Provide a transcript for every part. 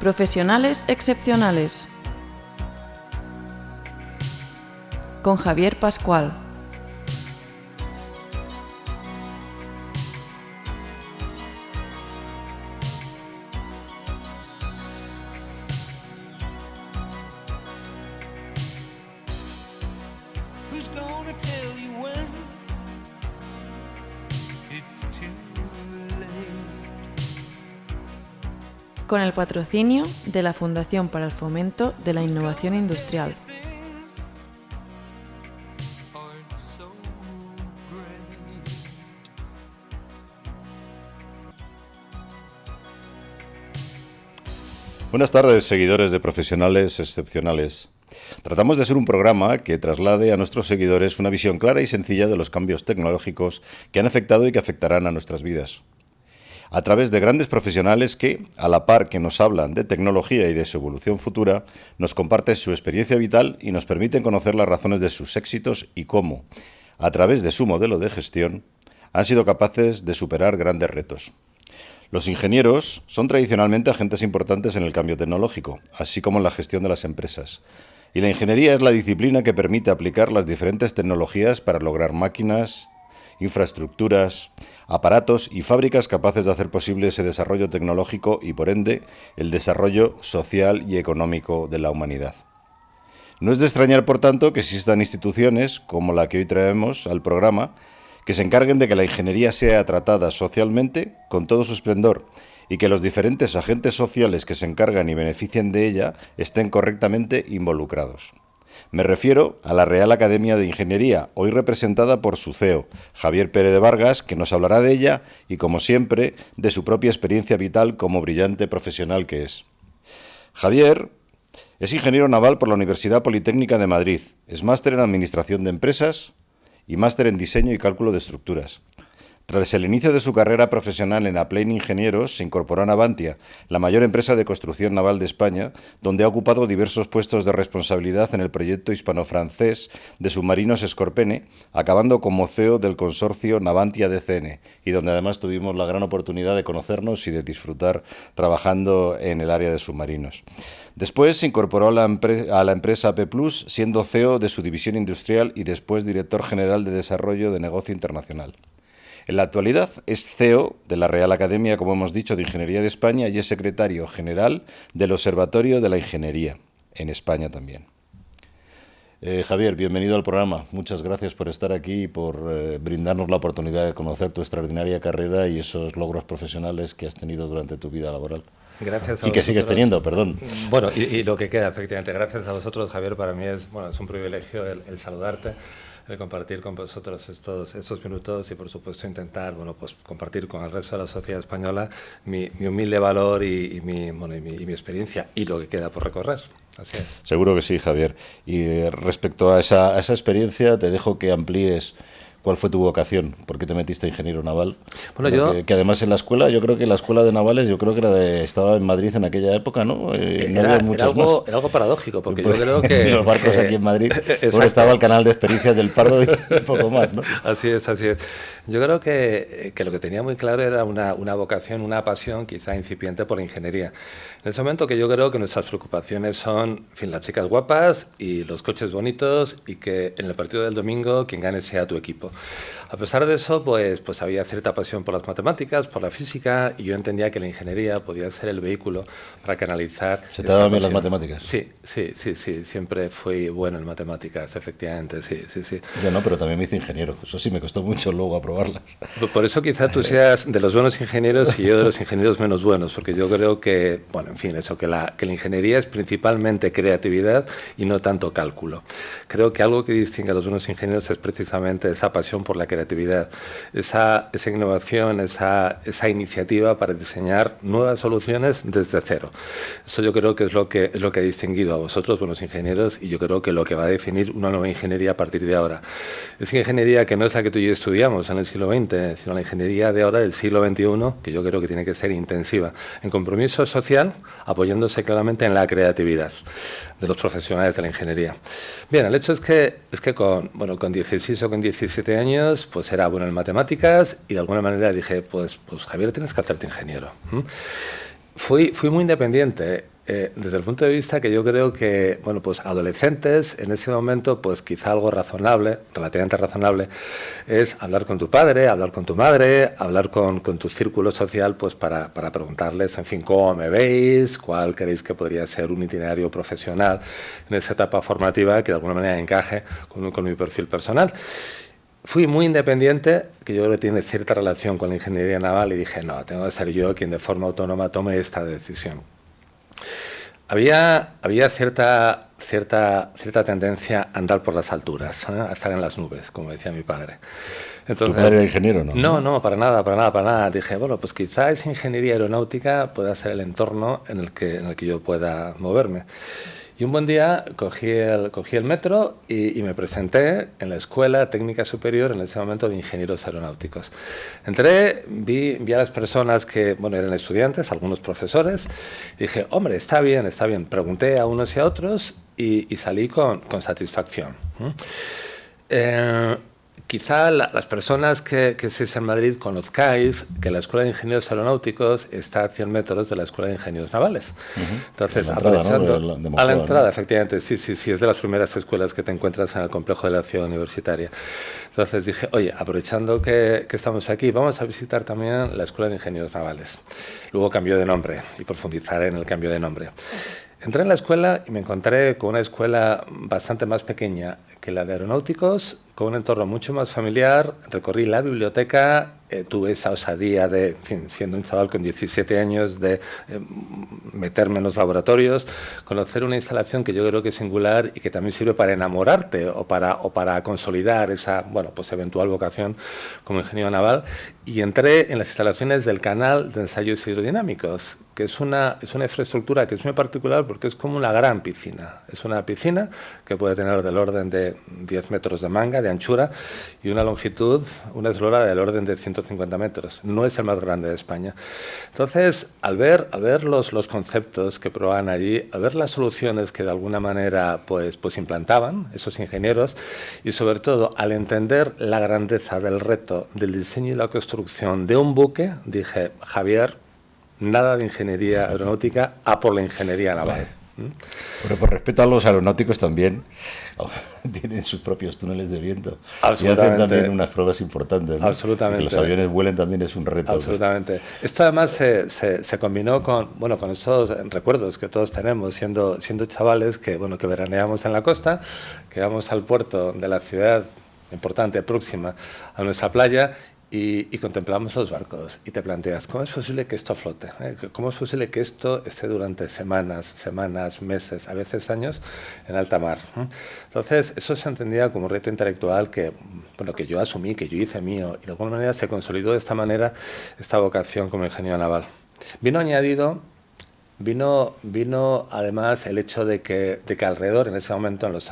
Profesionales excepcionales. Con Javier Pascual. Con el patrocinio de la Fundación para el Fomento de la Innovación Industrial. Buenas tardes, seguidores de Profesionales Excepcionales. Tratamos de ser un programa que traslade a nuestros seguidores una visión clara y sencilla de los cambios tecnológicos que han afectado y que afectarán a nuestras vidas. A través de grandes profesionales que, a la par que nos hablan de tecnología y de su evolución futura, nos comparten su experiencia vital y nos permiten conocer las razones de sus éxitos y cómo, a través de su modelo de gestión, han sido capaces de superar grandes retos. Los ingenieros son tradicionalmente agentes importantes en el cambio tecnológico, así como en la gestión de las empresas. Y la ingeniería es la disciplina que permite aplicar las diferentes tecnologías para lograr máquinas, infraestructuras, aparatos y fábricas capaces de hacer posible ese desarrollo tecnológico y, por ende, el desarrollo social y económico de la humanidad. No es de extrañar, por tanto, que existan instituciones, como la que hoy traemos al programa, que se encarguen de que la ingeniería sea tratada socialmente con todo su esplendor y que los diferentes agentes sociales que se encargan y benefician de ella estén correctamente involucrados. Me refiero a la Real Academia de Ingeniería, hoy representada por su CEO, Javier Pérez de Vargas, que nos hablará de ella y, como siempre, de su propia experiencia vital como brillante profesional que es. Javier es ingeniero naval por la Universidad Politécnica de Madrid, es máster en Administración de Empresas y máster en Diseño y Cálculo de Estructuras. Tras el inicio de su carrera profesional en Aplain Ingenieros, se incorporó a Navantia, la mayor empresa de construcción naval de España, donde ha ocupado diversos puestos de responsabilidad en el proyecto hispano-francés de submarinos Scorpene, acabando como CEO del consorcio Navantia DCN, y donde además tuvimos la gran oportunidad de conocernos y de disfrutar trabajando en el área de submarinos. Después se incorporó a la empresa AP+, siendo CEO de su división industrial y después director general de Desarrollo de Negocio Internacional. En la actualidad es CEO de la Real Academia, como hemos dicho, de Ingeniería de España y es secretario general del Observatorio de la Ingeniería, en España también. Javier, bienvenido al programa. Muchas gracias por estar aquí y por brindarnos la oportunidad de conocer tu extraordinaria carrera y esos logros profesionales que has tenido durante tu vida laboral. Gracias a y que vosotros. Sigues teniendo, perdón. Bueno, y lo que queda, efectivamente. Gracias a vosotros, Javier. Para mí es un privilegio el saludarte, el compartir con vosotros estos minutos y, por supuesto, intentar compartir con el resto de la sociedad española mi humilde valor y mi experiencia y lo que queda por recorrer. Así es. Seguro que sí, Javier. Y respecto a esa experiencia, te dejo que amplíes. ¿Cuál fue tu vocación? ¿Por qué te metiste ingeniero naval? Bueno, que además en la escuela, yo creo que la escuela de navales, estaba en Madrid en aquella época, ¿no? Era algo paradójico, porque yo creo que... los barcos aquí en Madrid, estaba el canal de experiencias del Pardo y poco más, ¿no? Así es. Yo creo que lo que tenía muy claro era una vocación, una pasión quizá incipiente por la ingeniería. En ese momento que yo creo que nuestras preocupaciones son, en fin, las chicas guapas y los coches bonitos y que en el partido del domingo quien gane sea tu equipo. A pesar de eso, pues había cierta pasión por las matemáticas, por la física, y yo entendía que la ingeniería podía ser el vehículo para canalizar... ¿Se te daban bien las matemáticas? Sí, siempre fui bueno en matemáticas, efectivamente, sí. Yo no, pero también me hice ingeniero, eso sí me costó mucho luego aprobarlas. Por eso quizá tú seas de los buenos ingenieros y yo de los ingenieros menos buenos, porque yo creo que, que la ingeniería es principalmente creatividad y no tanto cálculo. Creo que algo que distingue a los buenos ingenieros es precisamente esa pasión por la creatividad, esa innovación, esa iniciativa para diseñar nuevas soluciones desde cero. Eso yo creo que es lo que ha distinguido a vosotros, buenos ingenieros, y yo creo que lo que va a definir una nueva ingeniería a partir de ahora. Esa ingeniería que no es la que tú y yo estudiamos en el siglo XX, sino la ingeniería de ahora del siglo XXI, que yo creo que tiene que ser intensiva, en compromiso social, apoyándose claramente en la creatividad de los profesionales de la ingeniería. Bien, el hecho es que con 16 o con 17 años, pues era bueno en matemáticas y de alguna manera dije, pues Javier, tienes que hacerte ingeniero. Fui muy independiente. Desde el punto de vista que yo creo que, bueno, pues adolescentes, en ese momento, pues quizá algo razonable, relativamente razonable, es hablar con tu padre, hablar con tu madre, hablar con tu círculo social, pues para preguntarles, en fin, cómo me veis, cuál creéis que podría ser un itinerario profesional en esa etapa formativa que de alguna manera encaje con mi perfil personal. Fui muy independiente, que yo creo que tiene cierta relación con la ingeniería naval, y dije, no, tengo que ser yo quien de forma autónoma tome esta decisión. Había cierta tendencia a andar por las alturas, a estar en las nubes, como decía mi padre. Entonces, ¿tu padre era ingeniero, no? No, para nada. Dije, bueno, pues quizá esa ingeniería aeronáutica pueda ser el entorno en el que yo pueda moverme. Y un buen día cogí el metro y me presenté en la Escuela Técnica Superior, en ese momento, de Ingenieros Aeronáuticos. Entré, vi a las personas que, bueno, eran estudiantes, algunos profesores, y dije, hombre, está bien. Pregunté a unos y a otros y salí con satisfacción. Quizá las personas que estéis en Madrid conozcáis que la Escuela de Ingenieros Aeronáuticos está a 100 metros de la Escuela de Ingenieros Navales. Entonces, aprovechando a la entrada, efectivamente, sí, es de las primeras escuelas que te encuentras en el complejo de la ciudad universitaria. Entonces dije, oye, aprovechando que estamos aquí, vamos a visitar también la Escuela de Ingenieros Navales. Luego cambió de nombre y profundizaré en el cambio de nombre. Entré en la escuela y me encontré con una escuela bastante más pequeña que la de aeronáuticos, con un entorno mucho más familiar. Recorrí la biblioteca, tuve esa osadía de, en fin, siendo un chaval con 17 años, de meterme en los laboratorios, conocer una instalación que yo creo que es singular y que también sirve para enamorarte o para consolidar esa, bueno, pues eventual vocación como ingeniero naval. Y entré en las instalaciones del canal de ensayos hidrodinámicos, que es una infraestructura que es muy particular porque es como una gran piscina. Es una piscina que puede tener del orden de 10 metros de manga, de anchura, y una longitud, una eslora del orden de 150 metros. No es el más grande de España. Entonces, al ver los conceptos que probaban allí, al ver las soluciones que de alguna manera pues implantaban esos ingenieros, y sobre todo al entender la grandeza del reto del diseño y la construcción de un buque, dije, Javier, nada de ingeniería aeronáutica, a por la ingeniería naval. Pero por respeto a los aeronáuticos también tienen sus propios túneles de viento y hacen también unas pruebas importantes, ¿no? Absolutamente. Que los aviones vuelen también es un reto. Absolutamente. Esto además se combinó con esos recuerdos que todos tenemos siendo chavales que veraneamos en la costa, que vamos al puerto de la ciudad importante próxima a nuestra playa y contemplamos los barcos y te planteas, ¿cómo es posible que esto flote? ¿Cómo es posible que esto esté durante semanas, meses, a veces años en alta mar? Entonces, eso se entendía como un reto intelectual que yo asumí, que yo hice mío, y de alguna manera se consolidó de esta manera esta vocación como ingeniero naval. Vino además el hecho de que alrededor, en ese momento, en los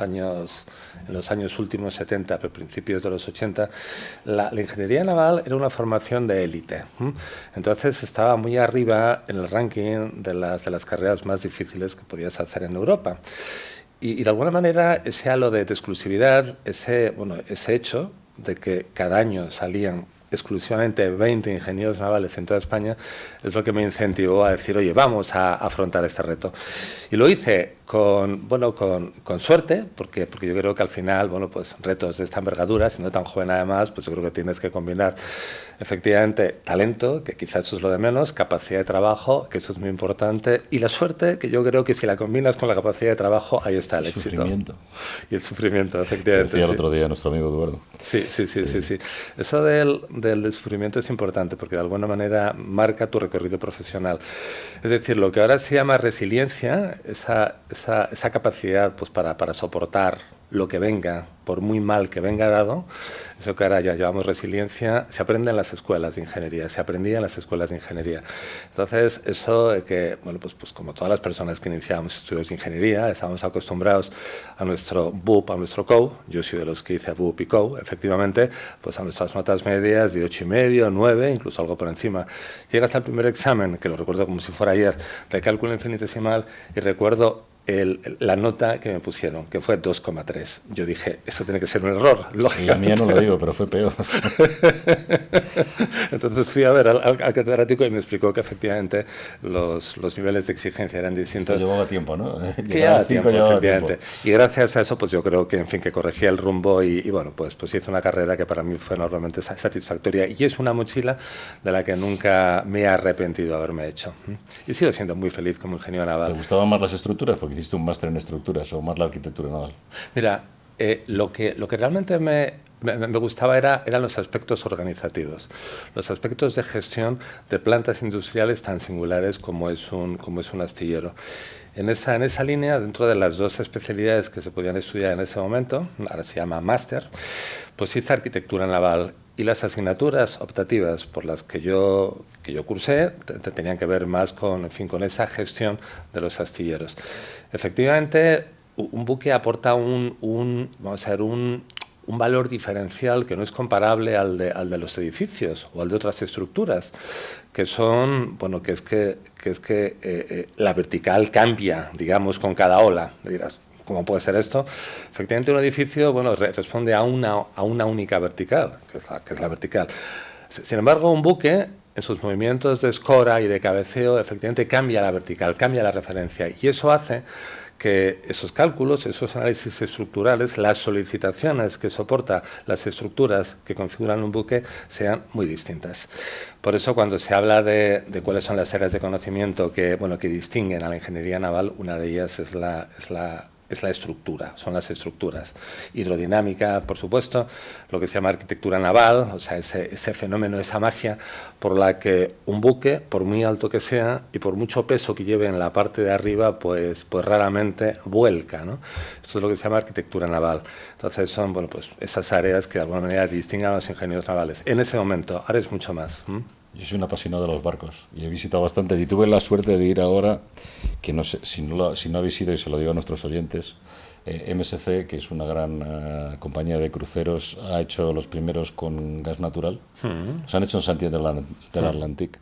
años últimos 70, pero principios de los 80, la ingeniería naval era una formación de élite. Entonces estaba muy arriba en el ranking de las carreras más difíciles que podías hacer en Europa. Y de alguna manera ese halo de exclusividad, ese hecho de que cada año salían exclusivamente 20 ingenieros navales en toda España, es lo que me incentivó a decir, oye, vamos a afrontar este reto. Y lo hice con suerte, porque yo creo que al final, retos de esta envergadura, siendo tan joven además, pues yo creo que tienes que combinar efectivamente talento, que quizás eso es lo de menos, capacidad de trabajo, que eso es muy importante, y la suerte, que yo creo que si la combinas con la capacidad de trabajo, ahí está el éxito. Sufrimiento. Y el sufrimiento, efectivamente. Decía el otro día nuestro amigo Eduardo. Sí. Eso del sufrimiento es importante porque de alguna manera marca tu recorrido profesional. Es decir, lo que ahora se llama resiliencia, esa capacidad pues para soportar lo que venga, por muy mal que venga dado, eso que ahora ya llamamos resiliencia, se aprende en las escuelas de ingeniería, se aprendía en las escuelas de ingeniería. Entonces, eso que, pues como todas las personas que iniciamos estudios de ingeniería, estamos acostumbrados a nuestro BUP, a nuestro COU, yo soy de los que hice BUP y COU, efectivamente, pues a nuestras notas medias de 8,5, 9, incluso algo por encima. Llega hasta el primer examen, que lo recuerdo como si fuera ayer, de cálculo infinitesimal, y recuerdo la nota que me pusieron, que fue 2,3. Yo dije, eso tiene que ser un error, lógicamente. La mía no lo digo, pero fue peor. Entonces fui a ver al catedrático y me explicó que efectivamente los niveles de exigencia eran distintos. Esto llevaba tiempo, ¿no? Que llevaba tiempo, efectivamente. Y gracias a eso, pues yo creo que, en fin, que corregía el rumbo y bueno, pues hice una carrera que para mí fue enormemente satisfactoria y es una mochila de la que nunca me he arrepentido de haberme hecho. Y sigo siendo muy feliz como ingeniero naval. ¿Te gustaban más las estructuras? Porque hiciste un máster en estructuras o más la arquitectura naval. Mira, lo que realmente me gustaba eran los aspectos organizativos, los aspectos de gestión de plantas industriales tan singulares como es un astillero. En esa línea, dentro de las dos especialidades que se podían estudiar en ese momento, ahora se llama máster, pues hice arquitectura naval. Y las asignaturas optativas por las que yo cursé tenían que ver más con esa gestión de los astilleros. Efectivamente, un buque aporta un valor diferencial que no es comparable al de los edificios o al de otras estructuras, que son, bueno, que es que la vertical cambia, digamos, con cada ola. Dirás, ¿cómo puede ser esto? Efectivamente, un edificio, bueno, responde a una única vertical, que es la vertical. Sin embargo, un buque, en sus movimientos de escora y de cabeceo, efectivamente cambia la vertical, cambia la referencia, y eso hace que esos cálculos, esos análisis estructurales, las solicitaciones que soporta las estructuras que configuran un buque sean muy distintas. Por eso, cuando se habla de cuáles son las áreas de conocimiento que distinguen a la ingeniería naval, una de ellas es la estructura, son las estructuras. Hidrodinámica, por supuesto, lo que se llama arquitectura naval, o sea, ese fenómeno, esa magia por la que un buque, por muy alto que sea y por mucho peso que lleve en la parte de arriba, pues raramente vuelca, ¿no? Eso es lo que se llama arquitectura naval. Entonces son, bueno, pues esas áreas que de alguna manera distinguen a los ingenieros navales. En ese momento, ahora es mucho más. Yo soy un apasionado de los barcos y he visitado bastantes y tuve la suerte de ir ahora, que no sé si no habéis ido, y se lo digo a nuestros oyentes, MSC, que es una gran compañía de cruceros, ha hecho los primeros con gas natural. Los han hecho en Santiago del Atlántico.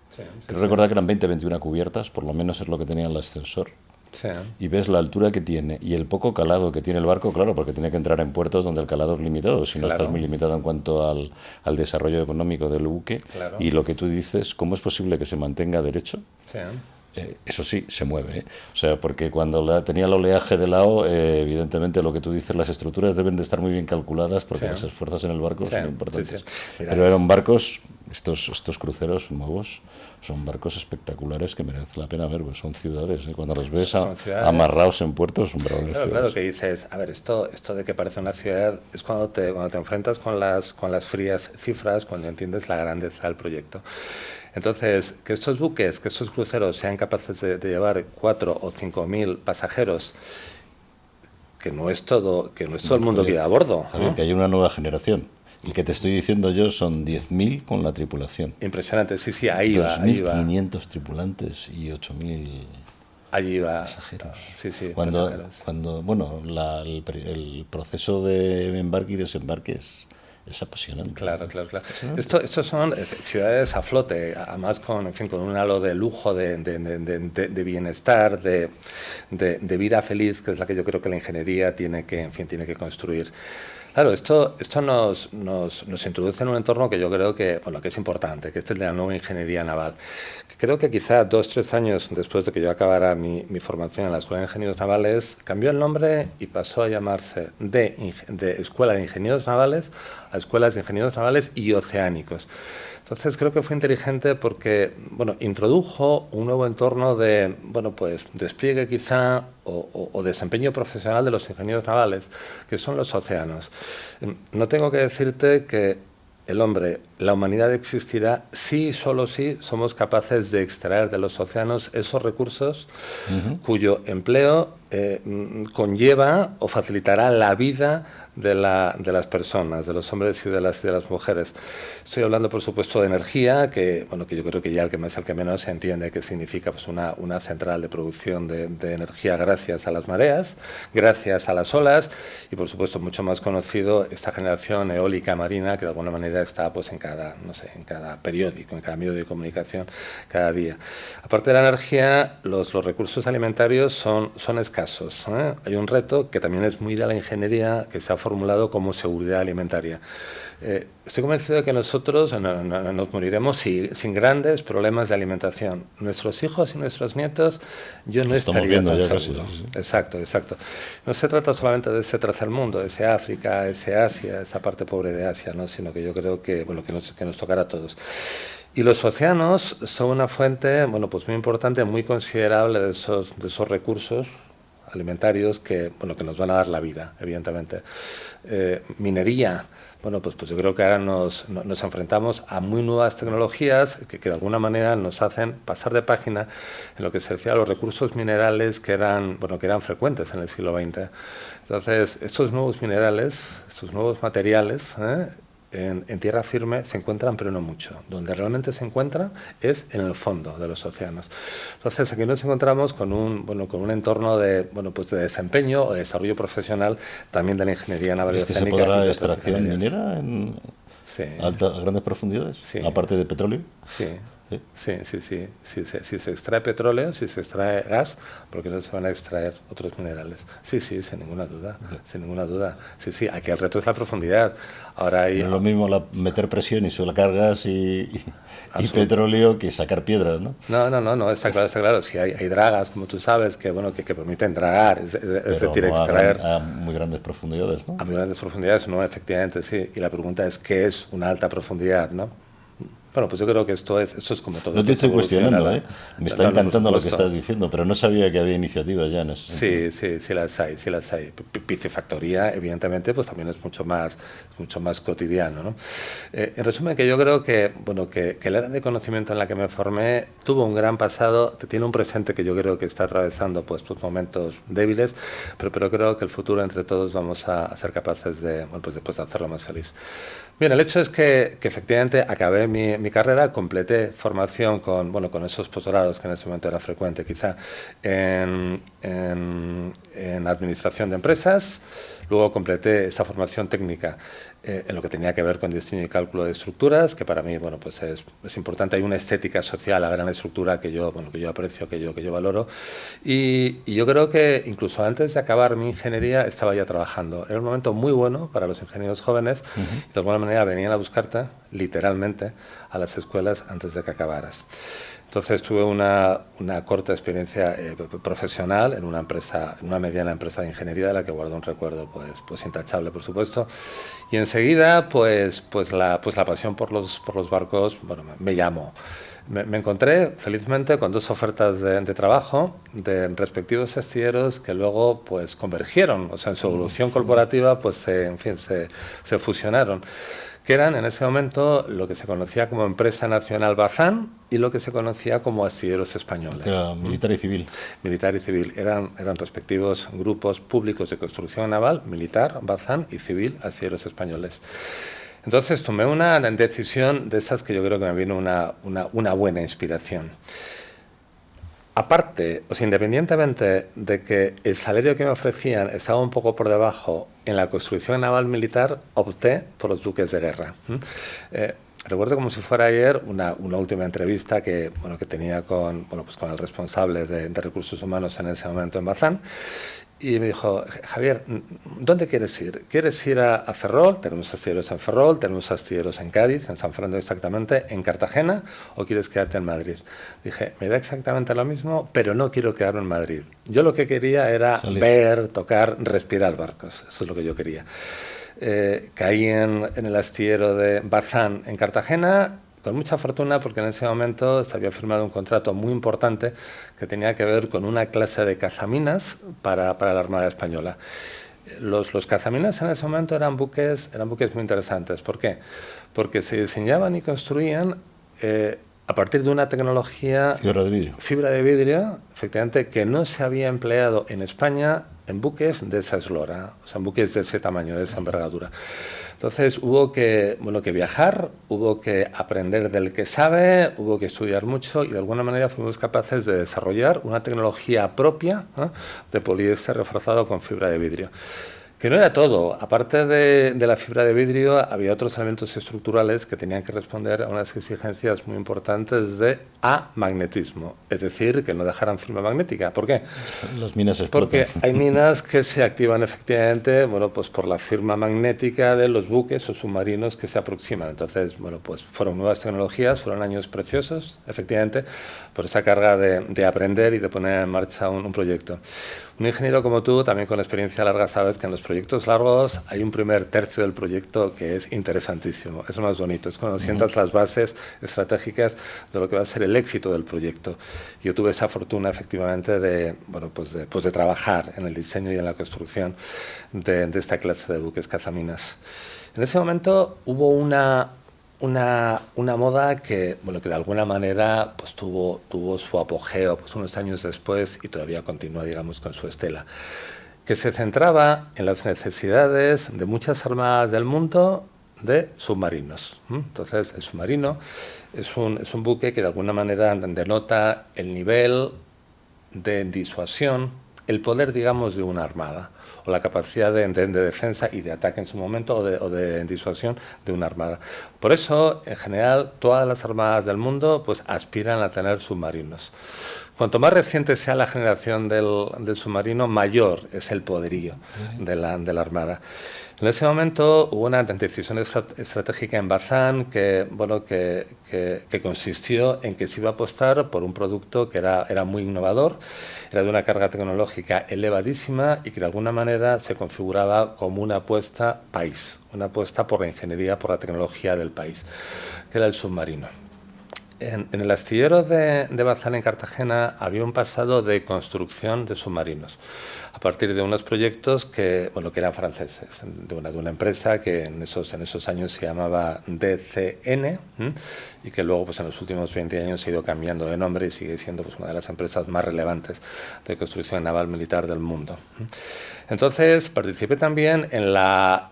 Creo recordar que eran 20-21 cubiertas, por lo menos es lo que tenía el ascensor. Sí. Y ves la altura que tiene y el poco calado que tiene el barco, claro, porque tiene que entrar en puertos donde el calado es limitado, si no estás muy limitado en cuanto al desarrollo económico del buque. Claro. Y lo que tú dices, ¿cómo es posible que se mantenga derecho? Sí. Eso sí, se mueve, O sea, porque cuando tenía el oleaje de lado, evidentemente lo que tú dices, las estructuras deben de estar muy bien calculadas porque los esfuerzos en el barco son importantes. Mira, pero eran barcos, estos cruceros nuevos, son barcos espectaculares que merece la pena ver, pues son ciudades, Cuando los ves amarrados en puertos, son verdaderas ciudades. Claro, que dices, a ver, esto de que parece una ciudad es cuando te enfrentas con las frías cifras, cuando entiendes la grandeza del proyecto. Entonces, que estos buques, que estos cruceros sean capaces de llevar 4 o 5.000 pasajeros, que no es todo el mundo que va a bordo. Javier, que hay una nueva generación. El que te estoy diciendo yo son 10.000 con la tripulación. Impresionante, sí, ahí va. 2.500 tripulantes y 8.000 pasajeros. Sí, pasajeros. Bueno, el proceso de embarque y desembarque es apasionante. Claro. Estos son ciudades a flote, además con un halo de lujo, de bienestar, de vida feliz, que es la que yo creo que la ingeniería tiene que construir. Claro, esto nos introduce en un entorno que yo creo que es importante, que es el de la nueva ingeniería naval. Creo que quizá 2-3 años después de que yo acabara mi formación en la Escuela de Ingenieros Navales, cambió el nombre y pasó a llamarse de Escuela de Ingenieros Navales a Escuelas de Ingenieros Navales y Oceánicos. Entonces creo que fue inteligente porque introdujo un nuevo entorno de despliegue quizá o desempeño profesional de los ingenieros navales, que son los océanos. No tengo que decirte que la humanidad existirá si, solo si, somos capaces de extraer de los océanos esos recursos cuyo empleo conlleva o facilitará la vida de las personas, de los hombres y de las mujeres. Estoy hablando, por supuesto, de energía, que yo creo que ya el que más, el que menos entiende qué significa una central de producción de energía gracias a las mareas, gracias a las olas, y por supuesto mucho más conocido esta generación eólica marina que de alguna manera está en cada periódico, en cada medio de comunicación cada día. Aparte de la energía, los recursos alimentarios son escasos. casos. Hay un reto que también es muy de la ingeniería, que se ha formulado como seguridad alimentaria. Estoy convencido de que nosotros nos moriremos sin grandes problemas de alimentación. Nuestros hijos y nuestros nietos, yo no estaría tan seguro. Sí. Exacto. No se trata solamente de ese tercer mundo, ese África, ese Asia, esa parte pobre de Asia, ¿no? Sino que yo creo que nos tocará a todos. Y los océanos son una fuente, pues muy importante, muy considerable de esos recursos alimentarios que nos van a dar la vida, evidentemente. Minería. Pues yo creo que ahora nos enfrentamos a muy nuevas tecnologías que de alguna manera nos hacen pasar de página en lo que se refiere a los recursos minerales que eran frecuentes en el siglo XX. Entonces, estos nuevos minerales, estos nuevos materiales, en tierra firme se encuentran, pero no mucho. Donde realmente se encuentran es en el fondo de los océanos. Entonces, aquí nos encontramos con un entorno de desempeño o de desarrollo profesional también de la ingeniería naval y oceánica. ¿Se podrá extracción minera en grandes profundidades? Sí. Aparte de petróleo. Sí. Si se extrae petróleo, si se extrae gas, ¿por qué no se van a extraer otros minerales? Sí, sin ninguna duda, sin ninguna duda. Sí, aquí el reto es la profundidad. Ahora hay... No es lo mismo meter presión y cargas y petróleo que sacar piedras, ¿no? No, está claro. Si hay dragas, como tú sabes, que permiten dragar, es decir, extraer... A muy grandes profundidades, ¿no? A muy grandes profundidades, no, efectivamente, sí. Y la pregunta es, ¿qué es una alta profundidad, no? Pues yo creo que esto es como todo. No te estoy cuestionando, me está encantando lo que estás diciendo, pero no sabía que había iniciativas ya en eso. Sí las hay. Piscifactoría, evidentemente, pues también es mucho más cotidiano, ¿no? En resumen, que yo creo que la era de conocimiento en la que me formé tuvo un gran pasado, tiene un presente que yo creo que está atravesando pues momentos débiles, pero creo que el futuro entre todos vamos a ser capaces de hacerlo más feliz. Bien, el hecho es que efectivamente acabé mi carrera, completé formación con esos posgrados que en ese momento era frecuente, quizá en administración de empresas. Luego completé esa formación técnica en lo que tenía que ver con diseño y cálculo de estructuras, que para mí es importante. Hay una estética social, la gran estructura que yo aprecio, que yo valoro. Y yo creo que incluso antes de acabar mi ingeniería estaba ya trabajando. Era un momento muy bueno para los ingenieros jóvenes. De alguna manera venían a buscarte, literalmente, a las escuelas antes de que acabaras. Entonces tuve una corta experiencia profesional en una mediana empresa de ingeniería de la que guardo un recuerdo pues intachable, por supuesto. Y enseguida pues la pasión por los barcos me llamó. Me encontré felizmente con dos ofertas de trabajo de respectivos astilleros que luego pues convergieron, o sea, en su evolución corporativa pues se fusionaron, que eran en ese momento lo que se conocía como Empresa Nacional Bazán y lo que se conocía como Astilleros Españoles. Militar y civil. Militar y civil. Eran respectivos grupos públicos de construcción naval, militar, Bazán, y civil, Astilleros Españoles. Entonces tomé una decisión de esas que yo creo que me vino una buena inspiración. Aparte, independientemente de que el salario que me ofrecían estaba un poco por debajo en la construcción naval militar, opté por los buques de guerra. Recuerdo como si fuera ayer una última entrevista que tenía con el responsable de recursos humanos en ese momento en Bazán. Y me dijo, Javier, ¿dónde quieres ir? ¿Quieres ir a Ferrol? Tenemos astilleros en Ferrol, tenemos astilleros en Cádiz, en San Fernando exactamente, en Cartagena, ¿o quieres quedarte en Madrid? Dije, me da exactamente lo mismo, pero no quiero quedarme en Madrid. Yo lo que quería era ver, tocar, respirar barcos. Eso es lo que yo quería. Caí en el astillero de Bazán en Cartagena, con mucha fortuna, porque en ese momento se había firmado un contrato muy importante que tenía que ver con una clase de cazaminas para la Armada Española. Los cazaminas en ese momento eran buques muy interesantes. ¿Por qué? Porque se diseñaban y construían a partir de una tecnología... Fibra de vidrio, efectivamente, que no se había empleado en España en buques de esa eslora, o sea, en buques de ese tamaño, de esa envergadura. Entonces hubo que viajar, hubo que aprender del que sabe, hubo que estudiar mucho y de alguna manera fuimos capaces de desarrollar una tecnología propia de poliéster reforzado con fibra de vidrio. Que no era todo. Aparte de la fibra de vidrio, había otros elementos estructurales que tenían que responder a unas exigencias muy importantes de amagnetismo, es decir, que no dejaran firma magnética. ¿Por qué? Las minas explotan. Porque hay minas que se activan efectivamente, bueno, pues por la firma magnética de los buques o submarinos que se aproximan. Entonces, bueno, pues fueron nuevas tecnologías, fueron años preciosos, efectivamente, por esa carga de aprender y de poner en marcha un proyecto. Un ingeniero como tú, también con experiencia larga, sabes que en los proyectos largos hay un primer tercio del proyecto que es interesantísimo, es lo más bonito, es cuando sientas las bases estratégicas de lo que va a ser el éxito del proyecto. Yo tuve esa fortuna, efectivamente, de trabajar en el diseño y en la construcción de esta clase de buques cazaminas. En ese momento hubo una moda que, bueno, que de alguna manera pues tuvo su apogeo pues unos años después y todavía continúa, digamos, con su estela, que se centraba en las necesidades de muchas armadas del mundo de submarinos. Entonces, el submarino es un buque que de alguna manera denota el nivel de disuasión, el poder, digamos, de una armada, o la capacidad de defensa y de ataque en su momento, o de disuasión de una armada. Por eso, en general, todas las armadas del mundo pues aspiran a tener submarinos. Cuanto más reciente sea la generación del submarino, mayor es el poderío de la armada. En ese momento hubo una decisión estratégica en Bazán que consistió en que se iba a apostar por un producto que era muy innovador, era de una carga tecnológica elevadísima y que de alguna manera se configuraba como una apuesta país, una apuesta por la ingeniería, por la tecnología del país, que era el submarino. En el astillero de Bazán en Cartagena había un pasado de construcción de submarinos a partir de unos proyectos que eran franceses, de una empresa que en esos años se llamaba DCN y que luego pues en los últimos 20 años se ha ido cambiando de nombre y sigue siendo pues una de las empresas más relevantes de construcción naval militar del mundo. Entonces participé también en la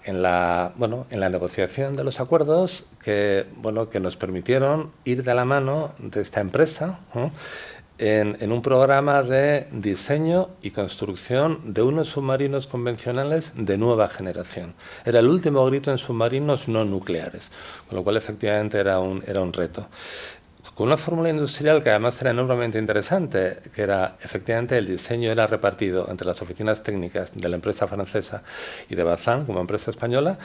negociación de los acuerdos que nos permitieron ir de la mano de esta empresa en un programa de diseño y construcción de unos submarinos convencionales de nueva generación. Era el último grito en submarinos no nucleares, con lo cual efectivamente era un reto. Con una fórmula industrial que además era enormemente interesante, que era efectivamente el diseño era repartido entre las oficinas técnicas de la empresa francesa y de Bazán como empresa española,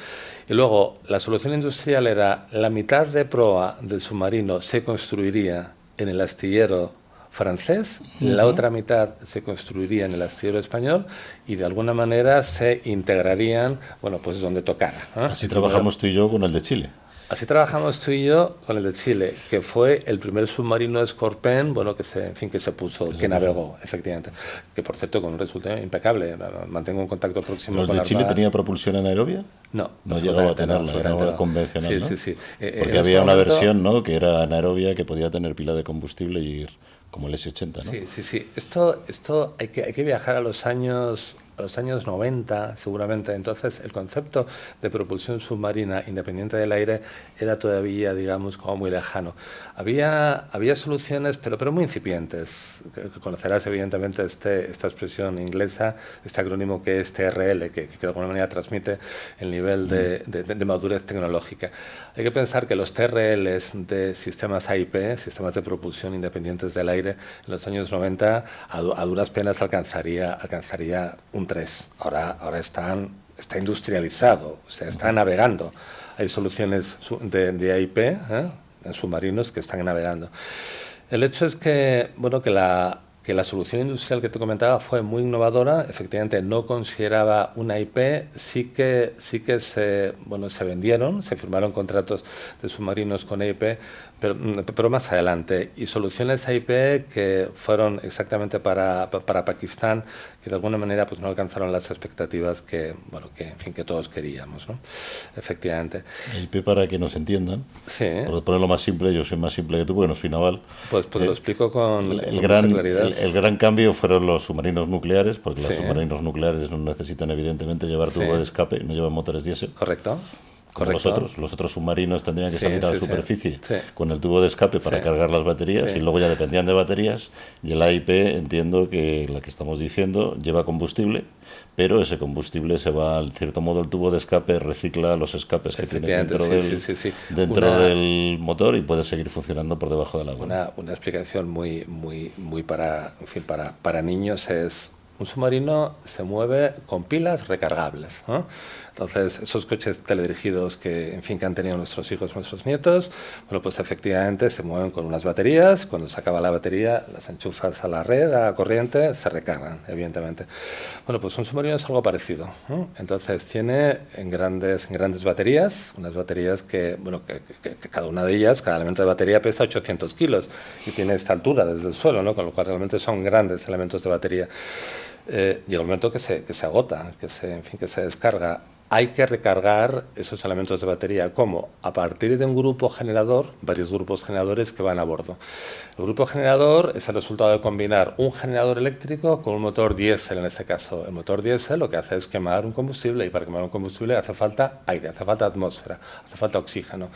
y luego la solución industrial era la mitad de proa del submarino se construiría en el astillero francés, la otra mitad se construiría en el astillero español y de alguna manera se integrarían, pues donde tocara, ¿no? Así trabajamos tú y yo con el de Chile. Así trabajamos tú y yo con el de Chile, que fue el primer submarino Scorpion, que navegó, efectivamente. Que por cierto, con un resultado impecable. Mantengo un contacto próximo con la ¿El de Chile tenía propulsión anaerobia? No. No llegaba a tenerla, era convencional, ¿no? Sí. Porque había una versión, ¿no?, que era anaerobia, que podía tener pila de combustible y ir como el S-80, ¿no? Sí. Esto hay que viajar a los años 90, seguramente. Entonces, el concepto de propulsión submarina independiente del aire era todavía, digamos, como muy lejano. Había soluciones, pero muy incipientes. Conocerás, evidentemente, esta expresión inglesa, este acrónimo que es TRL, que de alguna manera transmite el nivel de madurez tecnológica. Hay que pensar que los TRLs de sistemas AIP, sistemas de propulsión independientes del aire, en los años 90, a duras penas alcanzaría un 3. Ahora está industrializado, o sea, está navegando. Hay soluciones de AIP en submarinos que están navegando. El hecho es que la solución industrial que te comentaba fue muy innovadora. Efectivamente, no consideraba una IP, sí que se vendieron, se firmaron contratos de submarinos con AIP, pero más adelante. Y soluciones AIP que fueron exactamente para Pakistán, que de alguna manera no alcanzaron las expectativas que todos queríamos, ¿no? Efectivamente. AIP, para que nos entiendan, sí, por ponerlo más simple, yo soy más simple que tú porque no soy naval. Pues lo explico con mucha claridad. El gran cambio fueron los submarinos nucleares, porque los submarinos nucleares no necesitan evidentemente llevar tubo de escape, no llevan motores diésel. Correcto. Correcto. Los otros submarinos tendrían que Sí, salir a la sí, sí. superficie Sí. con el tubo de escape para Sí. cargar las baterías Sí. y luego ya dependían de baterías. Y el AIP, entiendo que la que estamos diciendo, lleva combustible, pero ese combustible se va, en cierto modo, el tubo de escape recicla los escapes que tiene dentro, dentro del motor y puede seguir funcionando por debajo del agua. Una explicación muy para, en fin, para niños es: un submarino se mueve con pilas recargables, ¿no? Entonces, esos coches teledirigidos que, en fin, que han tenido nuestros hijos, nuestros nietos, bueno, pues efectivamente se mueven con unas baterías. Cuando se acaba la batería, las enchufas a la red, a la corriente, se recargan, evidentemente. Bueno, pues un submarino es algo parecido, ¿no? Entonces, tiene en grandes baterías, unas baterías que, bueno, que cada una de ellas, cada elemento de batería pesa 800 kilos y tiene esta altura desde el suelo, ¿no? Con lo cual realmente son grandes elementos de batería. Llega un momento que se agota, que se descarga. Hay que recargar esos elementos de batería. ¿Cómo? A partir de un grupo generador, varios grupos generadores que van a bordo. El grupo generador es el resultado de combinar un generador eléctrico con un motor diésel, en este caso. El motor diésel lo que hace es quemar un combustible, y para quemar un combustible hace falta aire, hace falta atmósfera, hace falta oxígeno.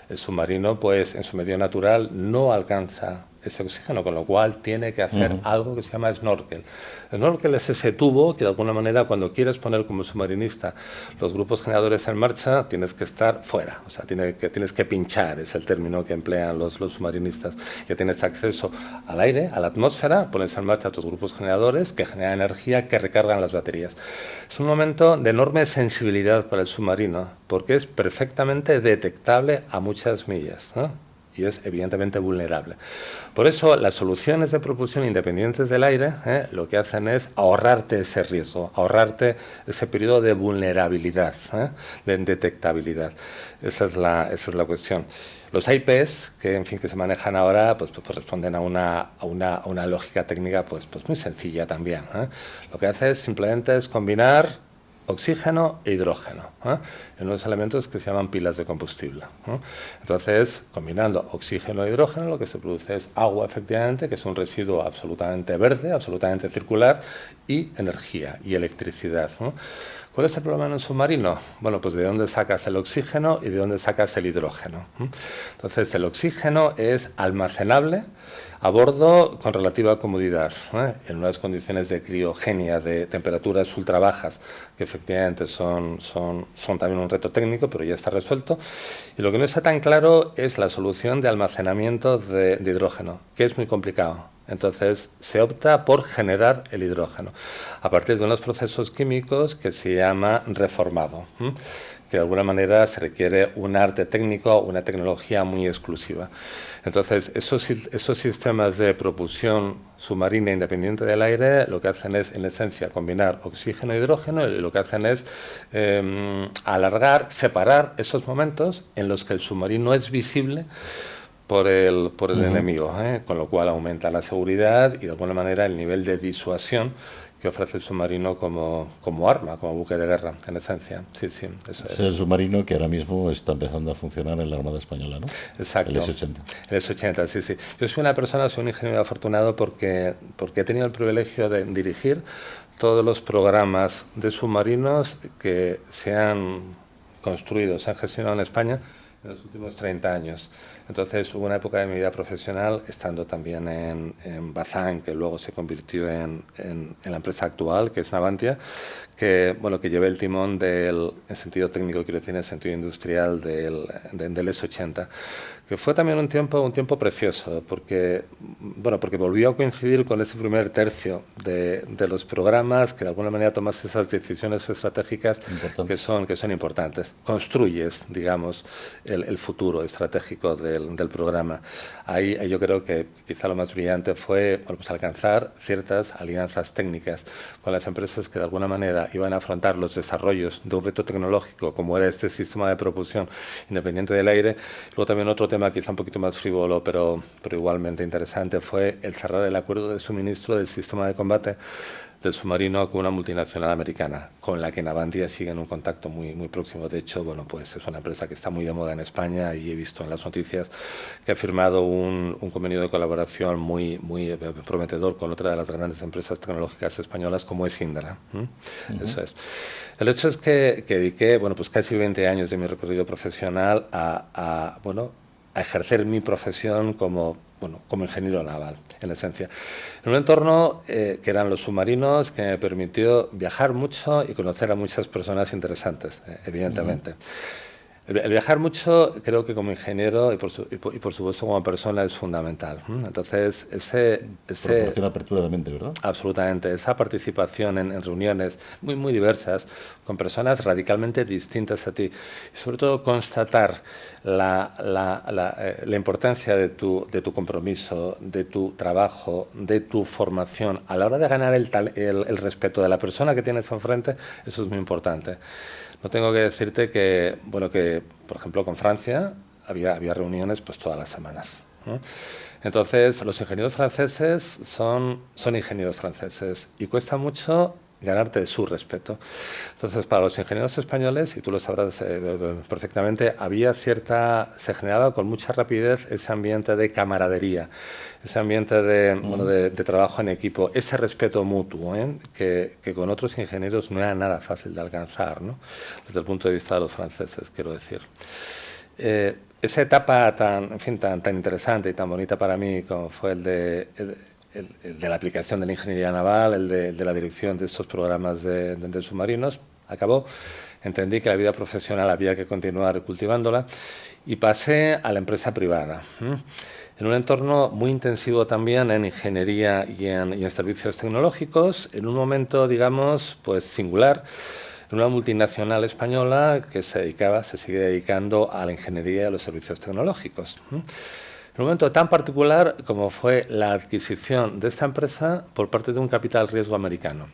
El submarino, pues, en su medio natural no alcanza ese oxígeno, con lo cual tiene que hacer algo que se llama snorkel. El snorkel es ese tubo que, de alguna manera, cuando quieres poner como submarinista los grupos generadores en marcha, tienes que estar fuera, o sea, tienes que pinchar, es el término que emplean los submarinistas. Ya tienes acceso al aire, a la atmósfera, pones en marcha tus grupos generadores que generan energía, que recargan las baterías. Es un momento de enorme sensibilidad para el submarino, porque es perfectamente detectable a muchas millas, ¿no? Y es evidentemente vulnerable. Por eso, las soluciones de propulsión independientes del aire lo que hacen es ahorrarte ese riesgo, ahorrarte ese periodo de vulnerabilidad, de indetectabilidad. Esa es la cuestión. Los AIPs, que en fin que se manejan ahora, pues responden a una lógica técnica pues muy sencilla también. Lo que hace simplemente es combinar oxígeno e hidrógeno en unos elementos que se llaman pilas de combustible. Entonces, combinando oxígeno e hidrógeno, lo que se produce es agua, efectivamente, que es un residuo absolutamente verde, absolutamente circular, y energía y electricidad. ¿Cuál es el problema en un submarino? Bueno, pues de dónde sacas el oxígeno y de dónde sacas el hidrógeno. Entonces, el oxígeno es almacenable a bordo con relativa comodidad, en unas condiciones de criogenia, de temperaturas ultra bajas, que efectivamente son también un reto técnico, pero ya está resuelto. Y lo que no está tan claro es la solución de almacenamiento de hidrógeno, que es muy complicado. Entonces, se opta por generar el hidrógeno a partir de unos procesos químicos que se llama reformado, que de alguna manera se requiere un arte técnico, una tecnología muy exclusiva. Entonces, esos sistemas de propulsión submarina independiente del aire lo que hacen es, en esencia, combinar oxígeno e hidrógeno, y lo que hacen es separar esos momentos en los que el submarino es visible por el enemigo, con lo cual aumenta la seguridad y de alguna manera el nivel de disuasión que ofrece el submarino como arma, como buque de guerra, en esencia. Sí, eso es. Es el submarino que ahora mismo está empezando a funcionar en la Armada Española, ¿no? Exacto. El S-80. El S-80, sí. Yo soy un ingeniero afortunado porque he tenido el privilegio de dirigir todos los programas de submarinos que se han construido, se han gestionado en España en los últimos 30 años. Entonces hubo una época de mi vida profesional, estando también en Bazán, que luego se convirtió en la empresa actual, que es Navantia, que llevé el timón en sentido técnico, quiero decir, en el sentido industrial del S-80, que fue también un tiempo precioso, porque volvió a coincidir con ese primer tercio de los programas, que de alguna manera tomas esas decisiones estratégicas que son importantes. Construyes, digamos, el futuro estratégico del programa. Ahí yo creo que quizá lo más brillante fue alcanzar ciertas alianzas técnicas con las empresas que de alguna manera iban a afrontar los desarrollos de un reto tecnológico como era este sistema de propulsión independiente del aire. Luego también otro tema quizá un poquito más frívolo, pero igualmente interesante, fue el cerrar el acuerdo de suministro del sistema de combate del submarino con una multinacional americana, con la que Navantia sigue en un contacto muy, muy próximo. De hecho, bueno, pues es una empresa que está muy de moda en España y he visto en las noticias que ha firmado un convenio de colaboración muy, muy prometedor con otra de las grandes empresas tecnológicas españolas como es Indra. Eso es. El hecho es que dediqué, bueno, pues casi 20 años de mi recorrido profesional a ejercer mi profesión como ingeniero naval, en esencia. En un entorno que eran los submarinos, que me permitió viajar mucho y conocer a muchas personas interesantes, evidentemente. El viajar mucho, creo que como ingeniero y por supuesto como persona es fundamental. Entonces, proporciona apertura de mente, ¿verdad? Absolutamente. Esa participación en reuniones muy, muy diversas, con personas radicalmente distintas a ti. Y sobre todo constatar la importancia de tu compromiso, de tu trabajo, de tu formación. A la hora de ganar el respeto de la persona que tienes enfrente, eso es muy importante. No tengo que decirte que, por ejemplo, con Francia había reuniones pues todas las semanas, ¿no? Entonces, los ingenieros franceses son ingenieros franceses y cuesta mucho ganarte su respeto. Entonces, para los ingenieros españoles, y tú lo sabrás perfectamente, se generaba con mucha rapidez ese ambiente de camaradería, ese ambiente de trabajo en equipo, ese respeto mutuo, que con otros ingenieros no era nada fácil de alcanzar, ¿no? Desde el punto de vista de los franceses, quiero decir. Esa etapa tan interesante y tan bonita para mí como fue el de la aplicación de la ingeniería naval, el de la dirección de estos programas de submarinos, acabó. Entendí que la vida profesional había que continuar cultivándola y pasé a la empresa privada, en un entorno muy intensivo también en ingeniería y en servicios tecnológicos, en un momento, digamos, pues singular, en una multinacional española que se sigue dedicando a la ingeniería y a los servicios tecnológicos. En un momento tan particular como fue la adquisición de esta empresa por parte de un capital riesgo americano.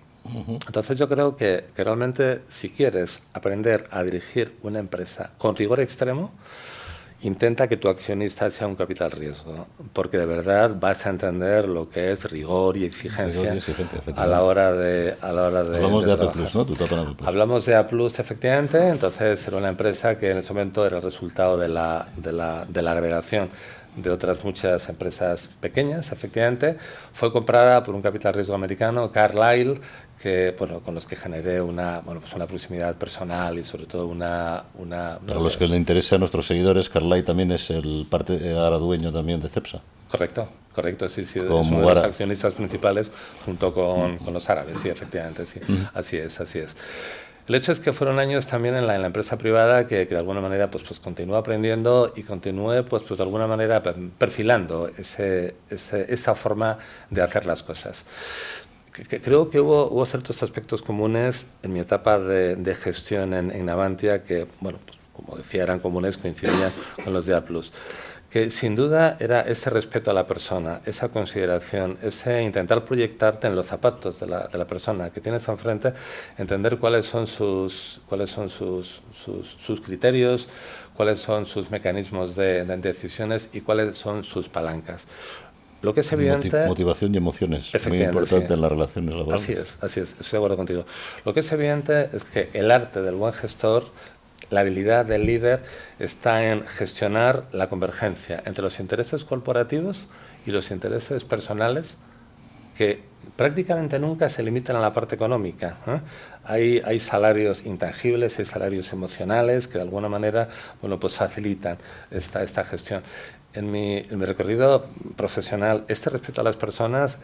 Entonces yo creo que realmente si quieres aprender a dirigir una empresa con rigor extremo, intenta que tu accionista sea un capital riesgo, porque de verdad vas a entender lo que es rigor y exigencia, a la hora de Hablamos de AP+, ¿no? Tu etapa en AP+. Hablamos de A+, efectivamente. Entonces era una empresa que en ese momento era el resultado de la agregación de otras muchas empresas pequeñas, efectivamente. Fue comprada por un capital riesgo americano, Carlyle, con los que generé una proximidad personal y sobre todo Para los que le interese a nuestros seguidores, Carlyle también es ahora dueño también de Cepsa. Correcto, sí, es uno de los accionistas principales junto con los árabes, sí, efectivamente, sí, así es. El hecho es que fueron años también en la empresa privada que de alguna manera pues continué aprendiendo y continué pues de alguna manera perfilando esa forma de hacer las cosas. Creo que hubo ciertos aspectos comunes en mi etapa de gestión en Navantia que, pues, como decía, eran comunes, coincidían con los de A+. Que sin duda era ese respeto a la persona, esa consideración, ese intentar proyectarte en los zapatos de la persona que tienes enfrente, entender cuáles son sus criterios, cuáles son sus mecanismos de decisiones y cuáles son sus palancas. Lo que es evidente... Motivación y emociones, muy importante en las relaciones laborales. Así es, estoy de acuerdo contigo. Lo que es evidente es que el arte del buen gestor, la habilidad del líder, está en gestionar la convergencia entre los intereses corporativos y los intereses personales, que prácticamente nunca se limitan a la parte económica, ¿eh? Hay salarios intangibles, hay salarios emocionales que de alguna manera pues facilitan esta gestión. En mi recorrido profesional, este respeto a las personas,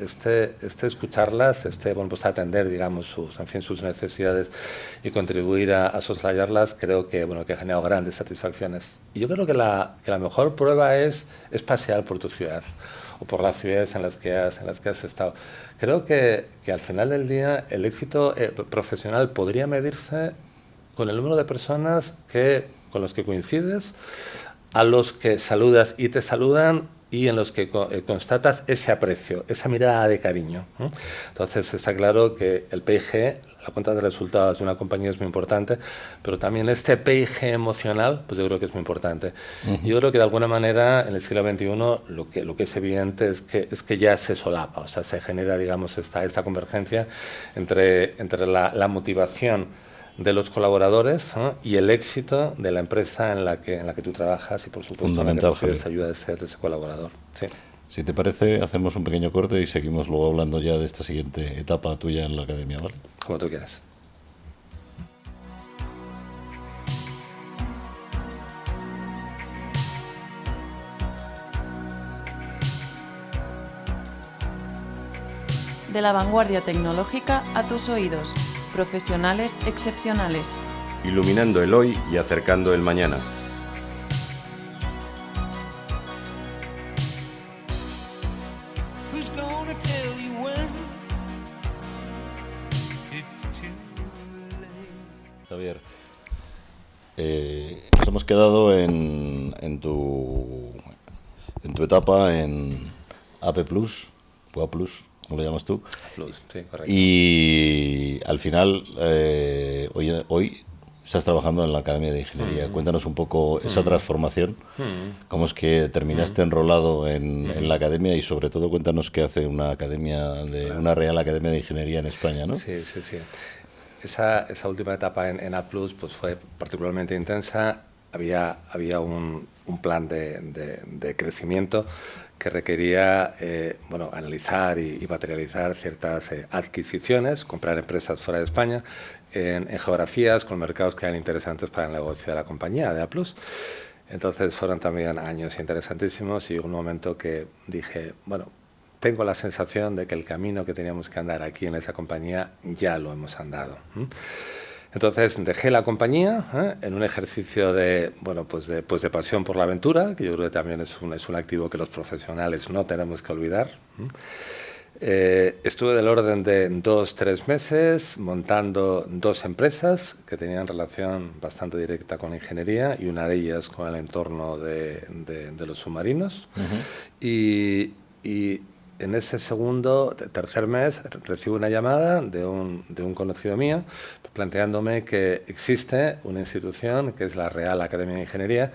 escucharlas, pues atender, digamos, sus necesidades y contribuir a soslayarlas, creo que ha generado grandes satisfacciones. Y yo creo que la mejor prueba es pasear por tu ciudad o por las ciudades en las que has estado. Creo que al final del día el éxito profesional podría medirse con el número de personas con los que coincides, a los que saludas y te saludan y en los que constatas ese aprecio, esa mirada de cariño. Entonces está claro que el PIG, la cuenta de resultados de una compañía es muy importante, pero también este PIG emocional, pues yo creo que es muy importante. Yo creo que de alguna manera en el siglo XXI lo que es evidente es que ya se solapa, o sea, se genera, digamos, esta convergencia entre la motivación de los colaboradores, ¿no?, y el éxito de la empresa en la que tú trabajas y, por supuesto, en la que recibes ayuda de ese colaborador. Sí. Si te parece, hacemos un pequeño corte y seguimos luego hablando ya de esta siguiente etapa tuya en la academia, ¿vale? Como tú quieras. De la vanguardia tecnológica a tus oídos. Profesionales excepcionales. Iluminando el hoy y acercando el mañana. Javier, nos hemos quedado en tu etapa en AP Plus, o A Plus, ¿cómo lo llamas tú? Plus, sí, correcto. Y al final, hoy estás trabajando en la Academia de Ingeniería. Cuéntanos un poco esa transformación, cómo es que terminaste enrolado en la Academia y sobre todo cuéntanos qué hace una una Real Academia de Ingeniería en España, ¿no? Sí. Esa última etapa en A+, pues fue particularmente intensa. Había un plan de crecimiento que requería analizar y materializar ciertas adquisiciones, comprar empresas fuera de España, en geografías con mercados que eran interesantes para el negocio de la compañía, de A+. Entonces fueron también años interesantísimos y un momento que dije, bueno, tengo la sensación de que el camino que teníamos que andar aquí en esa compañía ya lo hemos andado. Entonces dejé la compañía en un ejercicio de pasión por la aventura, que yo creo que también es un activo que los profesionales no tenemos que olvidar. Estuve del orden de 2-3 meses montando 2 empresas que tenían relación bastante directa con la ingeniería y una de ellas con el entorno de los submarinos. Y en ese tercer mes recibo una llamada de un conocido mío planteándome que existe una institución que es la Real Academia de Ingeniería.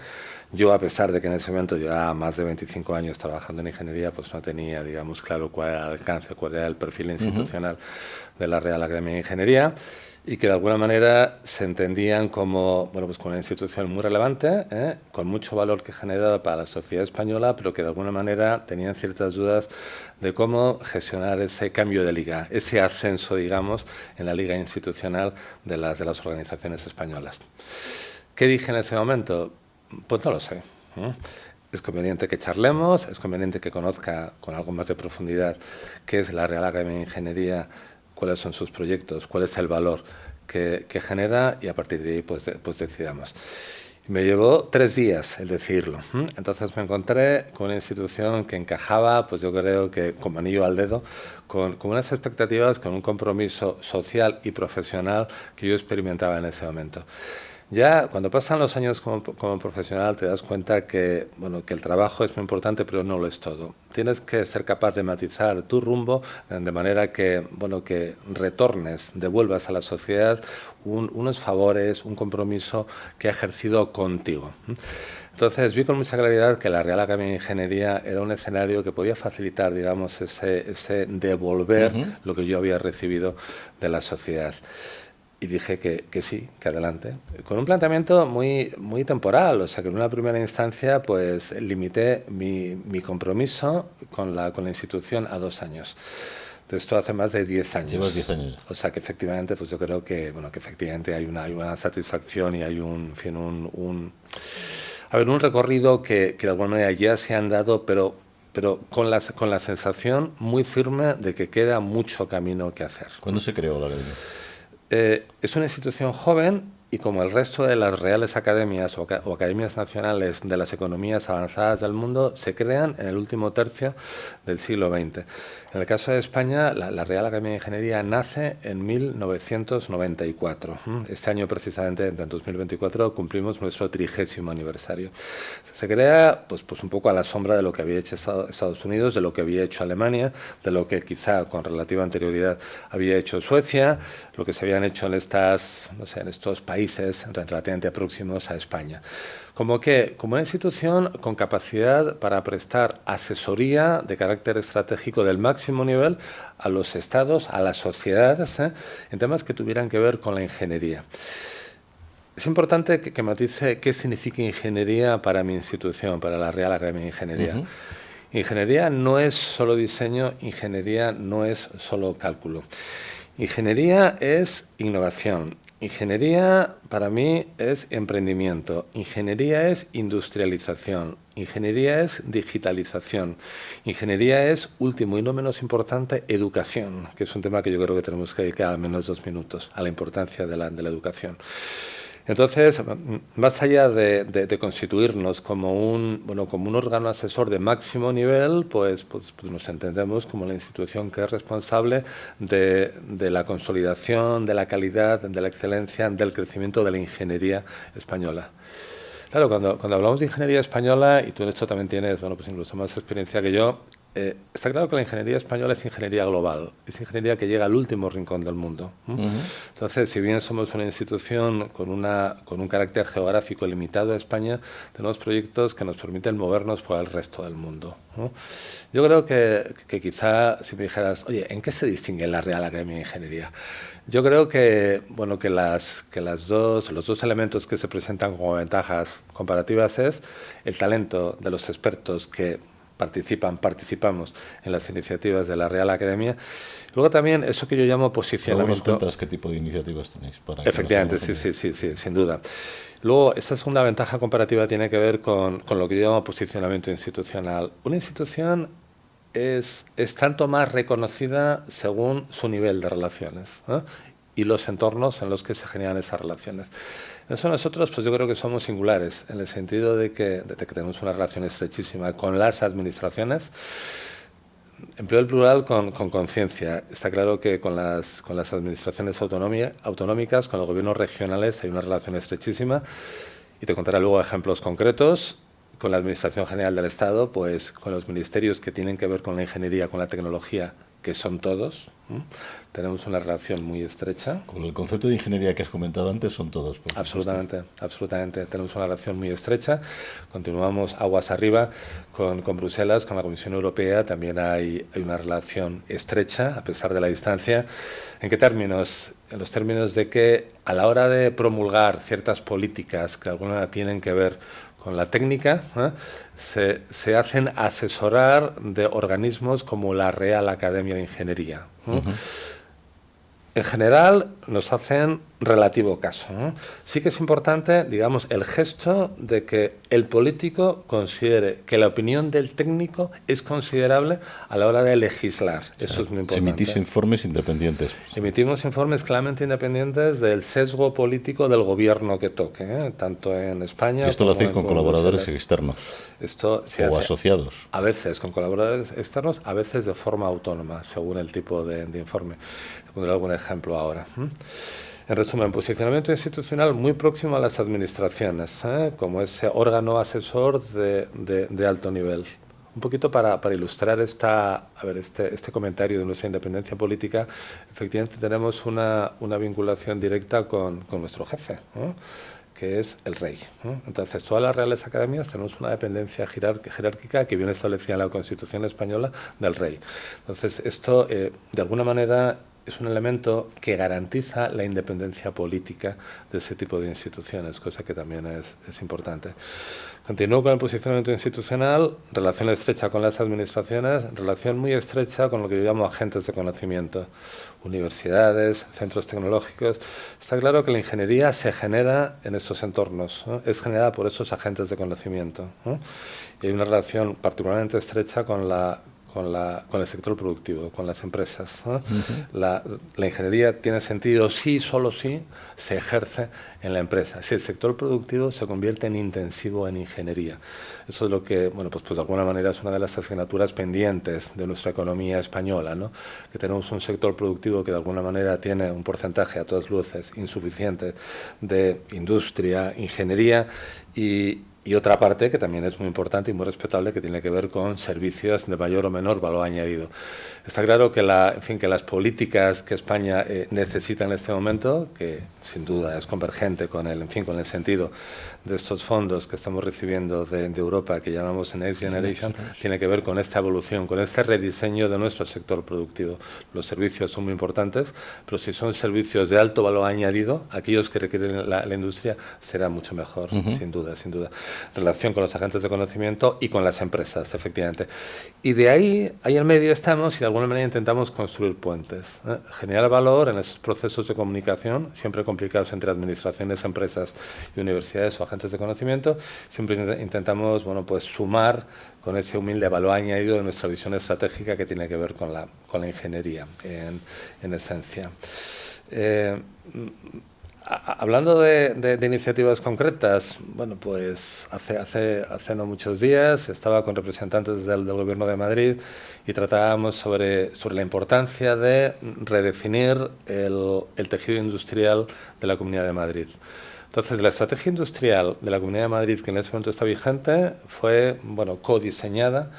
Yo, a pesar de que en ese momento llevaba más de 25 años trabajando en ingeniería, pues no tenía, digamos, claro cuál era el alcance, cuál era el perfil institucional de la Real Academia de Ingeniería, y que de alguna manera se entendían como una institución muy relevante, con mucho valor que generaba para la sociedad española, pero que de alguna manera tenían ciertas dudas de cómo gestionar ese cambio de liga, ese ascenso, digamos, en la liga institucional de las organizaciones españolas. ¿Qué dije en ese momento? Pues no lo sé. Es conveniente que charlemos, es conveniente que conozca con algo más de profundidad qué es la Real Academia de Ingeniería, cuáles son sus proyectos, cuál es el valor que genera, y a partir de ahí pues decidamos. Me llevó 3 días el decidirlo. Entonces me encontré con una institución que encajaba, pues yo creo que como anillo al dedo, con unas expectativas, con un compromiso social y profesional que yo experimentaba en ese momento. Ya cuando pasan los años como profesional te das cuenta que el trabajo es muy importante, pero no lo es todo. Tienes que ser capaz de matizar tu rumbo de manera que retornes, devuelvas a la sociedad unos favores, un compromiso que ha ejercido contigo. Entonces vi con mucha claridad que la Real Academia de Ingeniería era un escenario que podía facilitar, digamos, ese devolver lo que yo había recibido de la sociedad. Y dije que sí, que adelante. Con un planteamiento muy temporal, o sea que en una primera instancia pues limité mi compromiso con la institución a 2 años. De esto hace más de 10 años. Llevas 10 años. O sea que efectivamente pues yo creo que efectivamente hay una satisfacción y hay un recorrido que de alguna manera ya se han dado, pero con la sensación muy firme de que queda mucho camino que hacer. ¿Cuándo se creó la academia? Es una institución joven y como el resto de las reales academias o academias nacionales de las economías avanzadas del mundo, se crean en el último tercio del siglo XX. En el caso de España, la Real Academia de Ingeniería nace en 1994. Este año, precisamente, en 2024, cumplimos nuestro 30º aniversario. Se crea pues un poco a la sombra de lo que había hecho Estados Unidos, de lo que había hecho Alemania, de lo que quizá con relativa anterioridad había hecho Suecia, lo que se habían hecho en estos países relativamente próximos a España. Como una institución con capacidad para prestar asesoría de carácter estratégico del máximo nivel a los estados, a las sociedades, en temas que tuvieran que ver con la ingeniería. Es importante que matice qué significa ingeniería para mi institución, para la Real Academia de Ingeniería. Ingeniería no es solo diseño, ingeniería no es solo cálculo. Ingeniería es innovación. Ingeniería para mí es emprendimiento, ingeniería es industrialización, ingeniería es digitalización, ingeniería es, último y no menos importante, educación, que es un tema que yo creo que tenemos que dedicar al menos 2 minutos a la importancia de la educación. Entonces, más allá de constituirnos como un órgano asesor de máximo nivel, pues nos entendemos como la institución que es responsable de la consolidación, de la calidad, de la excelencia, del crecimiento de la ingeniería española. Claro, cuando hablamos de ingeniería española, y tú en esto también tienes incluso más experiencia que yo, está claro que la ingeniería española es ingeniería global, es ingeniería que llega al último rincón del mundo. Entonces, si bien somos una institución con un carácter geográfico limitado a España, tenemos proyectos que nos permiten movernos por el resto del mundo. Yo creo que quizá si me dijeras, oye, ¿en qué se distingue la Real Academia de Ingeniería? Yo creo que los dos elementos que se presentan como ventajas comparativas es el talento de los expertos que participamos en las iniciativas de la Real Academia. Luego también eso que yo llamo posicionamiento. ¿Nos cuentas qué tipo de iniciativas tenéis? Efectivamente, sí, sin duda. Luego, esa segunda ventaja comparativa tiene que ver con lo que yo llamo posicionamiento institucional. Una institución es tanto más reconocida según su nivel de relaciones, ¿eh? Y los entornos en los que se generan esas relaciones. En eso nosotros, pues yo creo que somos singulares, en el sentido de que tenemos una relación estrechísima con las administraciones. Empleo el plural con conciencia. Está claro que con las administraciones autonómicas, con los gobiernos regionales, hay una relación estrechísima. Y te contaré luego ejemplos concretos. Con la Administración General del Estado, pues con los ministerios que tienen que ver con la ingeniería, con la tecnología, que son todos, tenemos una relación muy estrecha. Con el concepto de ingeniería que has comentado antes, son todos. Absolutamente. Tenemos una relación muy estrecha. Continuamos aguas arriba con Bruselas, con la Comisión Europea. También hay una relación estrecha, a pesar de la distancia. ¿En qué términos? En los términos de que a la hora de promulgar ciertas políticas que de alguna manera tienen que ver con la técnica, se hacen asesorar de organismos como la Real Academia de Ingeniería. En general nos hacen relativo caso. Sí que es importante, digamos, el gesto de que el político considere que la opinión del técnico es considerable a la hora de legislar. Eso es muy importante. Emitís informes independientes. Emitimos informes claramente independientes del sesgo político del gobierno que toque, tanto en España. ¿Y esto lo hacéis con colaboradores externos? Esto se hace asociados. A veces con colaboradores externos, a veces de forma autónoma, según el tipo de informe. Te pondré algún ejemplo ahora. En resumen, posicionamiento institucional muy próximo a las administraciones, como ese órgano asesor de alto nivel. Un poquito para ilustrar este comentario de nuestra independencia política, efectivamente tenemos una vinculación directa con nuestro jefe, que es el rey. Entonces, todas las reales academias tenemos una dependencia jerárquica que viene establecida en la Constitución española del rey. Entonces, esto, de alguna manera, es un elemento que garantiza la independencia política de ese tipo de instituciones, cosa que también es importante. Continúo con el posicionamiento institucional, relación estrecha con las administraciones, relación muy estrecha con lo que yo llamo agentes de conocimiento, universidades, centros tecnológicos. Está claro que la ingeniería se genera en estos entornos, es generada por esos agentes de conocimiento. Y hay una relación particularmente estrecha con con el sector productivo, con las empresas. La ingeniería tiene sentido si, solo si, se ejerce en la empresa. Si el sector productivo se convierte en intensivo en ingeniería. Eso es lo que, bueno, pues de alguna manera es una de las asignaturas pendientes de nuestra economía española, ¿no? Que tenemos un sector productivo que de alguna manera tiene un porcentaje a todas luces insuficiente de industria, ingeniería y otra parte que también es muy importante y muy respetable, que tiene que ver con servicios de mayor o menor valor añadido. Está claro que, que las políticas que España necesita en este momento, que sin duda es convergente con el sentido de estos fondos que estamos recibiendo de Europa, que llamamos Next Generation, tiene que ver con esta evolución, con este rediseño de nuestro sector productivo. Los servicios son muy importantes, pero si son servicios de alto valor añadido, aquellos que requieren la industria, será mucho mejor, sin duda, sin duda. Relación con los agentes de conocimiento y con las empresas, efectivamente. Y de ahí en medio estamos y de alguna manera intentamos construir puentes, generar valor en esos procesos de comunicación, siempre complicados entre administraciones, empresas y universidades o agentes de conocimiento. Siempre intentamos, bueno, pues sumar con ese humilde valor añadido de nuestra visión estratégica que tiene que ver con la ingeniería, en esencia. Hablando de iniciativas concretas, bueno, pues hace no muchos días estaba con representantes del Gobierno de Madrid y tratábamos sobre la importancia de redefinir el tejido industrial de la Comunidad de Madrid. Entonces, la estrategia industrial de la Comunidad de Madrid, que en ese momento está vigente, fue, bueno, codiseñada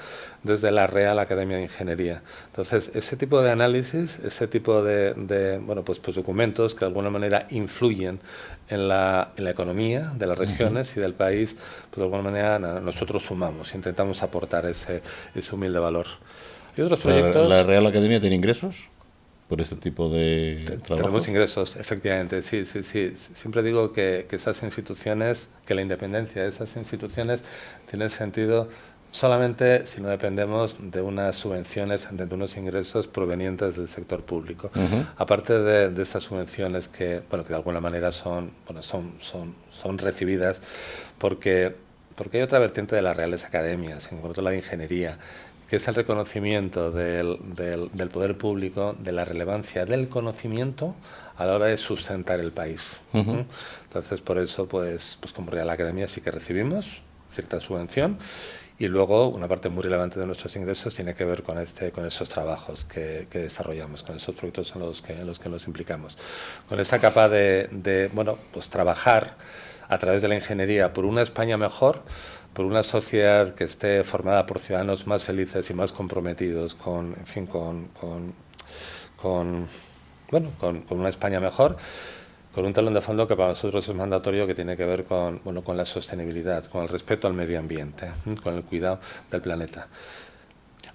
desde la Real Academia de Ingeniería. Entonces, ese tipo de análisis, ese tipo de bueno, pues documentos que de alguna manera influyen en la economía de las regiones y del país, pues de alguna manera nosotros sumamos, intentamos aportar ese humilde valor. ¿Y otros proyectos? ¿La Real Academia tiene ingresos por este tipo de trabajo? Tenemos ingresos, efectivamente, sí. Siempre digo que esas instituciones, que la independencia de esas instituciones tiene sentido solamente si no dependemos de unas subvenciones, de unos ingresos provenientes del sector público. Aparte de estas subvenciones que, bueno, que de alguna manera son recibidas porque hay otra vertiente de las Reales Academias, en concreto la de Ingeniería, que es el reconocimiento del poder público de la relevancia del conocimiento a la hora de sustentar el país. Entonces, por eso, pues como Real Academia sí que recibimos cierta subvención y luego una parte muy relevante de nuestros ingresos tiene que ver con esos trabajos que desarrollamos, con esos proyectos en los que nos implicamos. Con esa capa de bueno, pues trabajar a través de la ingeniería por una España mejor, por una sociedad que esté formada por ciudadanos más felices y más comprometidos con una España mejor, con un telón de fondo que para nosotros es mandatorio, que tiene que ver con la sostenibilidad, con el respeto al medio ambiente, con el cuidado del planeta.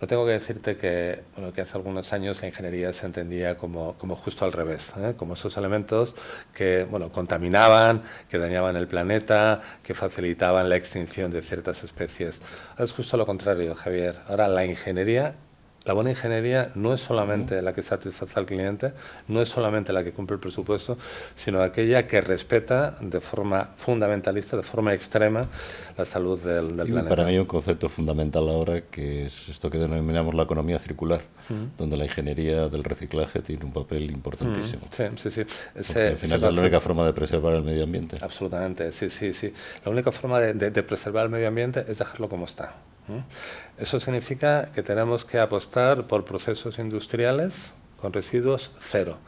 No tengo que decirte que hace algunos años la ingeniería se entendía como justo al revés, como esos elementos que contaminaban, que dañaban el planeta, que facilitaban la extinción de ciertas especies. Ahora es justo lo contrario, Javier. Ahora la buena ingeniería no es solamente la que satisface al cliente, no es solamente la que cumple el presupuesto, sino aquella que respeta de forma fundamentalista, de forma extrema, la salud del planeta. Para mí un concepto fundamental ahora, que es esto que denominamos la economía circular, donde la ingeniería del reciclaje tiene un papel importantísimo. Sí. Al final es la única forma de preservar el medio ambiente. Absolutamente, sí. La única forma de preservar el medio ambiente es dejarlo como está. Eso significa que tenemos que apostar por procesos industriales con residuos cero.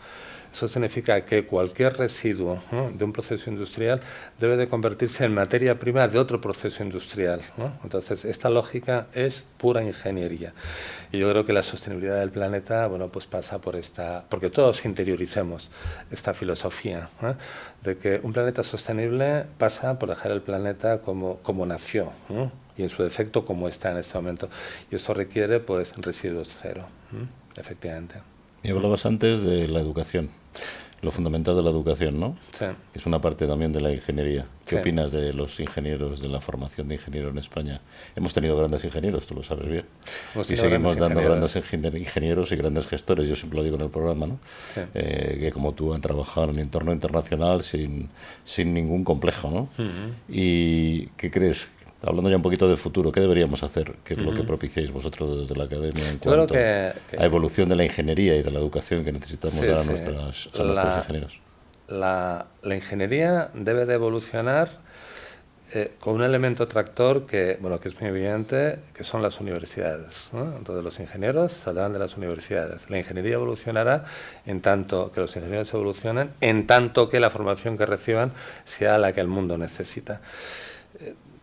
Eso significa que cualquier residuo de un proceso industrial debe de convertirse en materia prima de otro proceso industrial. Entonces, esta lógica es pura ingeniería. Y yo creo que la sostenibilidad del planeta, pues pasa por porque todos interioricemos esta filosofía, de que un planeta sostenible pasa por dejar el planeta como nació, y en su defecto como está en este momento. Y eso requiere, residuos cero, efectivamente. Y hablabas antes de la educación, lo fundamental de la educación, ¿no? Sí. Que es una parte también de la ingeniería. ¿Qué Sí. opinas de los ingenieros, de la formación de ingeniero en España? Hemos tenido grandes ingenieros, tú lo sabes bien. Y seguimos dando grandes ingenieros y grandes gestores, yo siempre lo digo en el programa, ¿no? Sí. Que como tú han trabajado en el entorno internacional sin ningún complejo, ¿no? ¿Y qué crees? Hablando ya un poquito del futuro, ¿qué deberíamos hacer? ¿Qué es lo que propiciáis vosotros desde la academia en Yo creo cuanto que a evolución de la ingeniería y de la educación que necesitamos dar a nuestros ingenieros? La ingeniería debe de evolucionar con un elemento tractor que es muy evidente, que son las universidades, ¿no? Entonces los ingenieros saldrán de las universidades. La ingeniería evolucionará en tanto que los ingenieros evolucionen, en tanto que la formación que reciban sea la que el mundo necesita.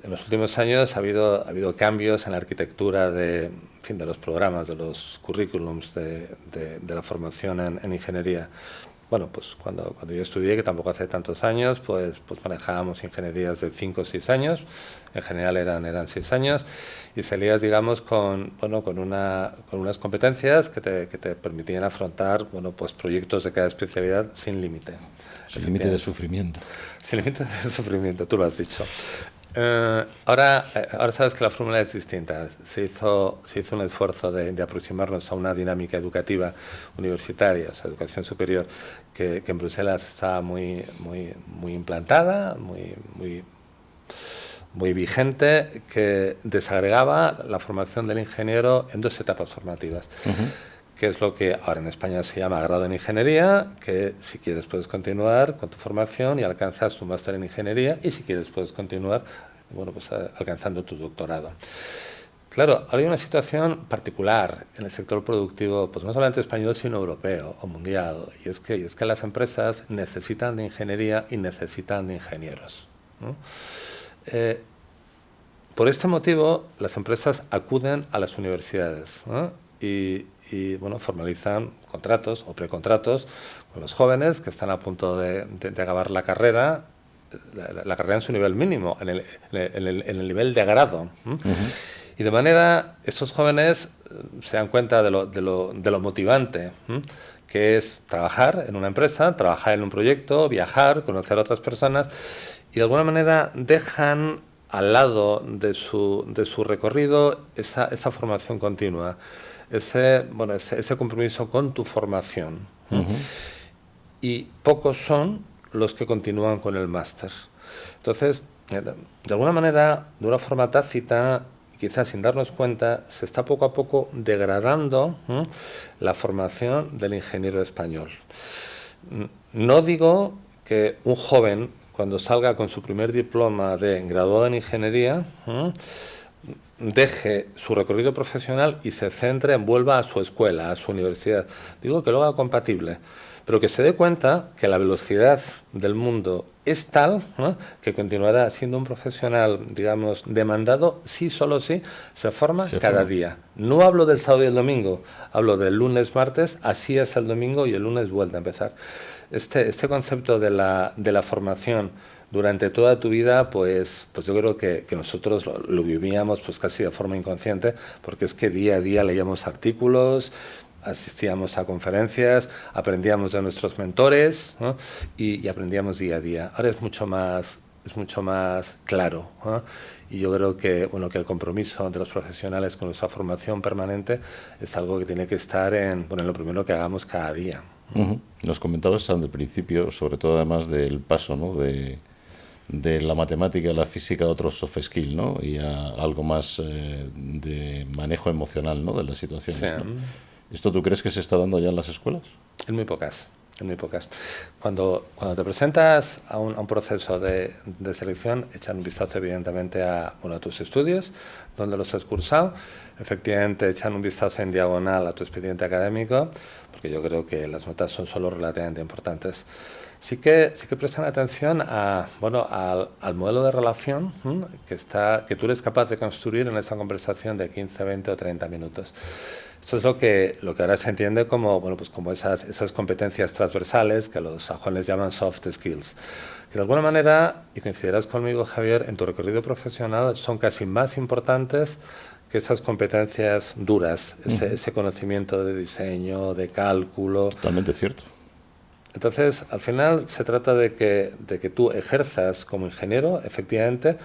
En los últimos años ha habido cambios en la arquitectura de los programas, de los currículums de la formación en ingeniería. Bueno, pues cuando yo estudié, que tampoco hace tantos años, pues manejábamos ingenierías de 5 o 6 años, en general eran 6 años, y salías, digamos, con unas competencias que te permitían afrontar, pues proyectos de cada especialidad sin límite. Sin límite de sufrimiento. Sin límite de sufrimiento, tú lo has dicho. Ahora sabes que la fórmula es distinta. Se hizo un esfuerzo de aproximarnos a una dinámica educativa universitaria, o sea, educación superior, que en Bruselas está muy implantada, muy vigente, que desagregaba la formación del ingeniero en 2 etapas formativas. Que es lo que ahora en España se llama grado en ingeniería, que si quieres puedes continuar con tu formación y alcanzas tu máster en ingeniería, y si quieres puedes continuar alcanzando tu doctorado. Claro, ahora hay una situación particular en el sector productivo, pues no solamente español, sino europeo o mundial, y es que las empresas necesitan de ingeniería y necesitan de ingenieros, ¿no? Por este motivo, las empresas acuden a las universidades, ¿no? Y formalizan contratos o precontratos con los jóvenes que están a punto de acabar la carrera en su nivel mínimo, en el nivel de grado. Y de manera, estos jóvenes se dan cuenta de lo motivante, que es trabajar en una empresa, trabajar en un proyecto, viajar, conocer a otras personas, y de alguna manera dejan al lado de su recorrido esa formación continua, ese compromiso con tu formación. Y pocos son los que continúan con el máster. Entonces, de alguna manera, de una forma tácita, quizás sin darnos cuenta, se está poco a poco degradando la formación del ingeniero español. No digo que un joven, cuando salga con su primer diploma de graduado en ingeniería, deje su recorrido profesional y se centre, vuelva a su escuela, a su universidad. Digo que lo haga compatible, pero que se dé cuenta que la velocidad del mundo es tal, ¿no?, que continuará siendo un profesional, digamos, demandado, si solo si se forma cada día. No hablo del sábado y el domingo, hablo del lunes, martes, así es el domingo y el lunes vuelve a empezar. Este concepto de la formación durante toda tu vida, pues yo creo que nosotros lo vivíamos pues casi de forma inconsciente, porque es que día a día leíamos artículos, asistíamos a conferencias, aprendíamos de nuestros mentores, ¿no?, y aprendíamos día a día. Ahora es mucho más claro, ¿no? Y yo creo que el compromiso de los profesionales con nuestra formación permanente es algo que tiene que estar en lo primero que hagamos cada día. Nos comentabas al principio, sobre todo además del paso, ¿no?, de la matemática, la física a otros soft skills, ¿no?, y a algo más de manejo emocional, ¿no?, de las situaciones. Sí. ¿No? ¿Esto tú crees que se está dando ya en las escuelas? En muy pocas. Cuando te presentas a un proceso de selección, echan un vistazo evidentemente a tus estudios, donde los has cursado, efectivamente echan un vistazo en diagonal a tu expediente académico, porque yo creo que las notas son solo relativamente importantes. Sí que prestan atención al modelo de relación que tú eres capaz de construir en esa conversación de 15, 20 o 30 minutos. Esto es lo que ahora se entiende como esas competencias transversales que los sajones llaman soft skills, que de alguna manera, y coincidirás conmigo, Javier, en tu recorrido profesional son casi más importantes que esas competencias duras, ese conocimiento de diseño, de cálculo. Totalmente cierto. Entonces, al final se trata de que tú ejerzas como ingeniero, efectivamente,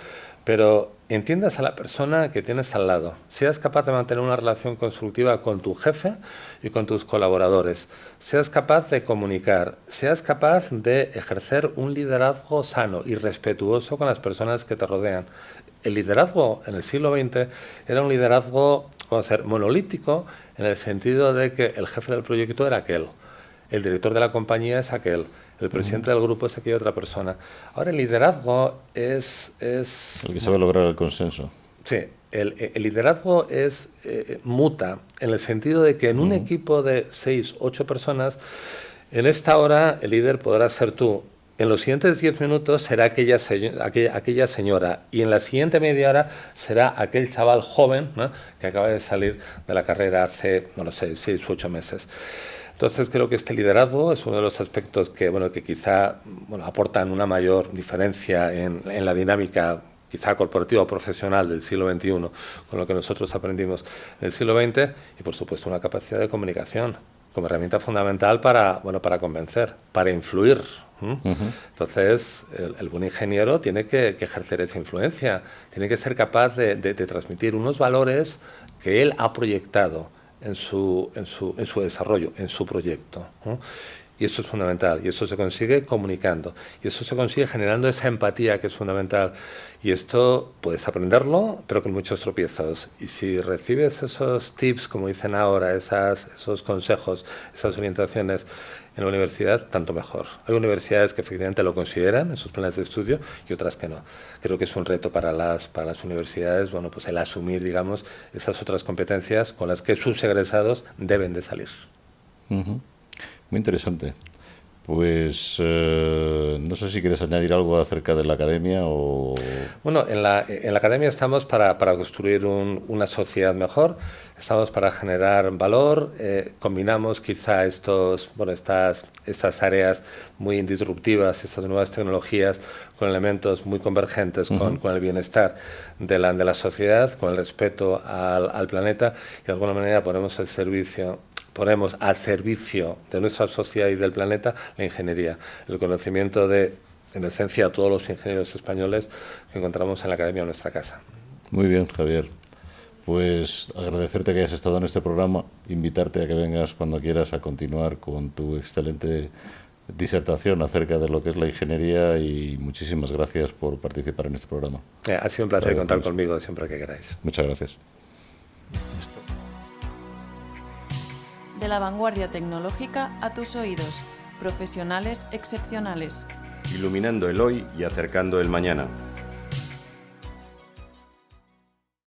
pero entiendas a la persona que tienes al lado. Seas capaz de mantener una relación constructiva con tu jefe y con tus colaboradores. Seas capaz de comunicar. Seas capaz de ejercer un liderazgo sano y respetuoso con las personas que te rodean. el liderazgo en el siglo XX era un liderazgo, vamos a decir, monolítico, en el sentido de que el jefe del proyecto era aquel, el director de la compañía es aquel, el presidente del grupo es aquella otra persona. Ahora el liderazgo es el que sabe lograr el consenso. Sí, el liderazgo es muta, en el sentido de que en un equipo de 6, 8 personas, en esta hora el líder podrá ser tú. En los siguientes 10 minutos será aquella señora y en la siguiente media hora será aquel chaval joven, ¿no?, que acaba de salir de la carrera hace, no lo sé, 6 u 8 meses. Entonces creo que este liderazgo es uno de los aspectos que quizá aportan una mayor diferencia en la dinámica quizá corporativa o profesional del siglo XXI con lo que nosotros aprendimos en el siglo XX y por supuesto una capacidad de comunicación como herramienta fundamental para convencer, para influir. Entonces, el buen ingeniero tiene que ejercer esa influencia, tiene que ser capaz de transmitir unos valores que él ha proyectado en su desarrollo, en su proyecto. Y eso es fundamental, y eso se consigue comunicando, y eso se consigue generando esa empatía que es fundamental. Y esto puedes aprenderlo, pero con muchos tropiezos. Y si recibes esos tips, como dicen ahora, esos consejos, esas orientaciones en la universidad, tanto mejor. Hay universidades que efectivamente lo consideran en sus planes de estudio y otras que no. Creo que es un reto para las universidades, pues el asumir, digamos, esas otras competencias con las que sus egresados deben de salir. Muy interesante. Pues no sé si quieres añadir algo acerca de la academia o... Bueno, en la academia estamos para construir una sociedad mejor, estamos para generar valor, combinamos quizá estas áreas muy disruptivas, estas nuevas tecnologías con elementos muy convergentes con el bienestar de la sociedad, con el respeto al planeta y de alguna manera ponemos al servicio de nuestra sociedad y del planeta la ingeniería, el conocimiento de, en esencia, todos los ingenieros españoles que encontramos en la academia de nuestra casa. Muy bien, Javier. Pues agradecerte que hayas estado en este programa, invitarte a que vengas cuando quieras a continuar con tu excelente disertación acerca de lo que es la ingeniería y muchísimas gracias por participar en este programa. Ha sido un placer contar conmigo siempre que queráis. Muchas gracias. De la vanguardia tecnológica a tus oídos. Profesionales excepcionales. Iluminando el hoy y acercando el mañana.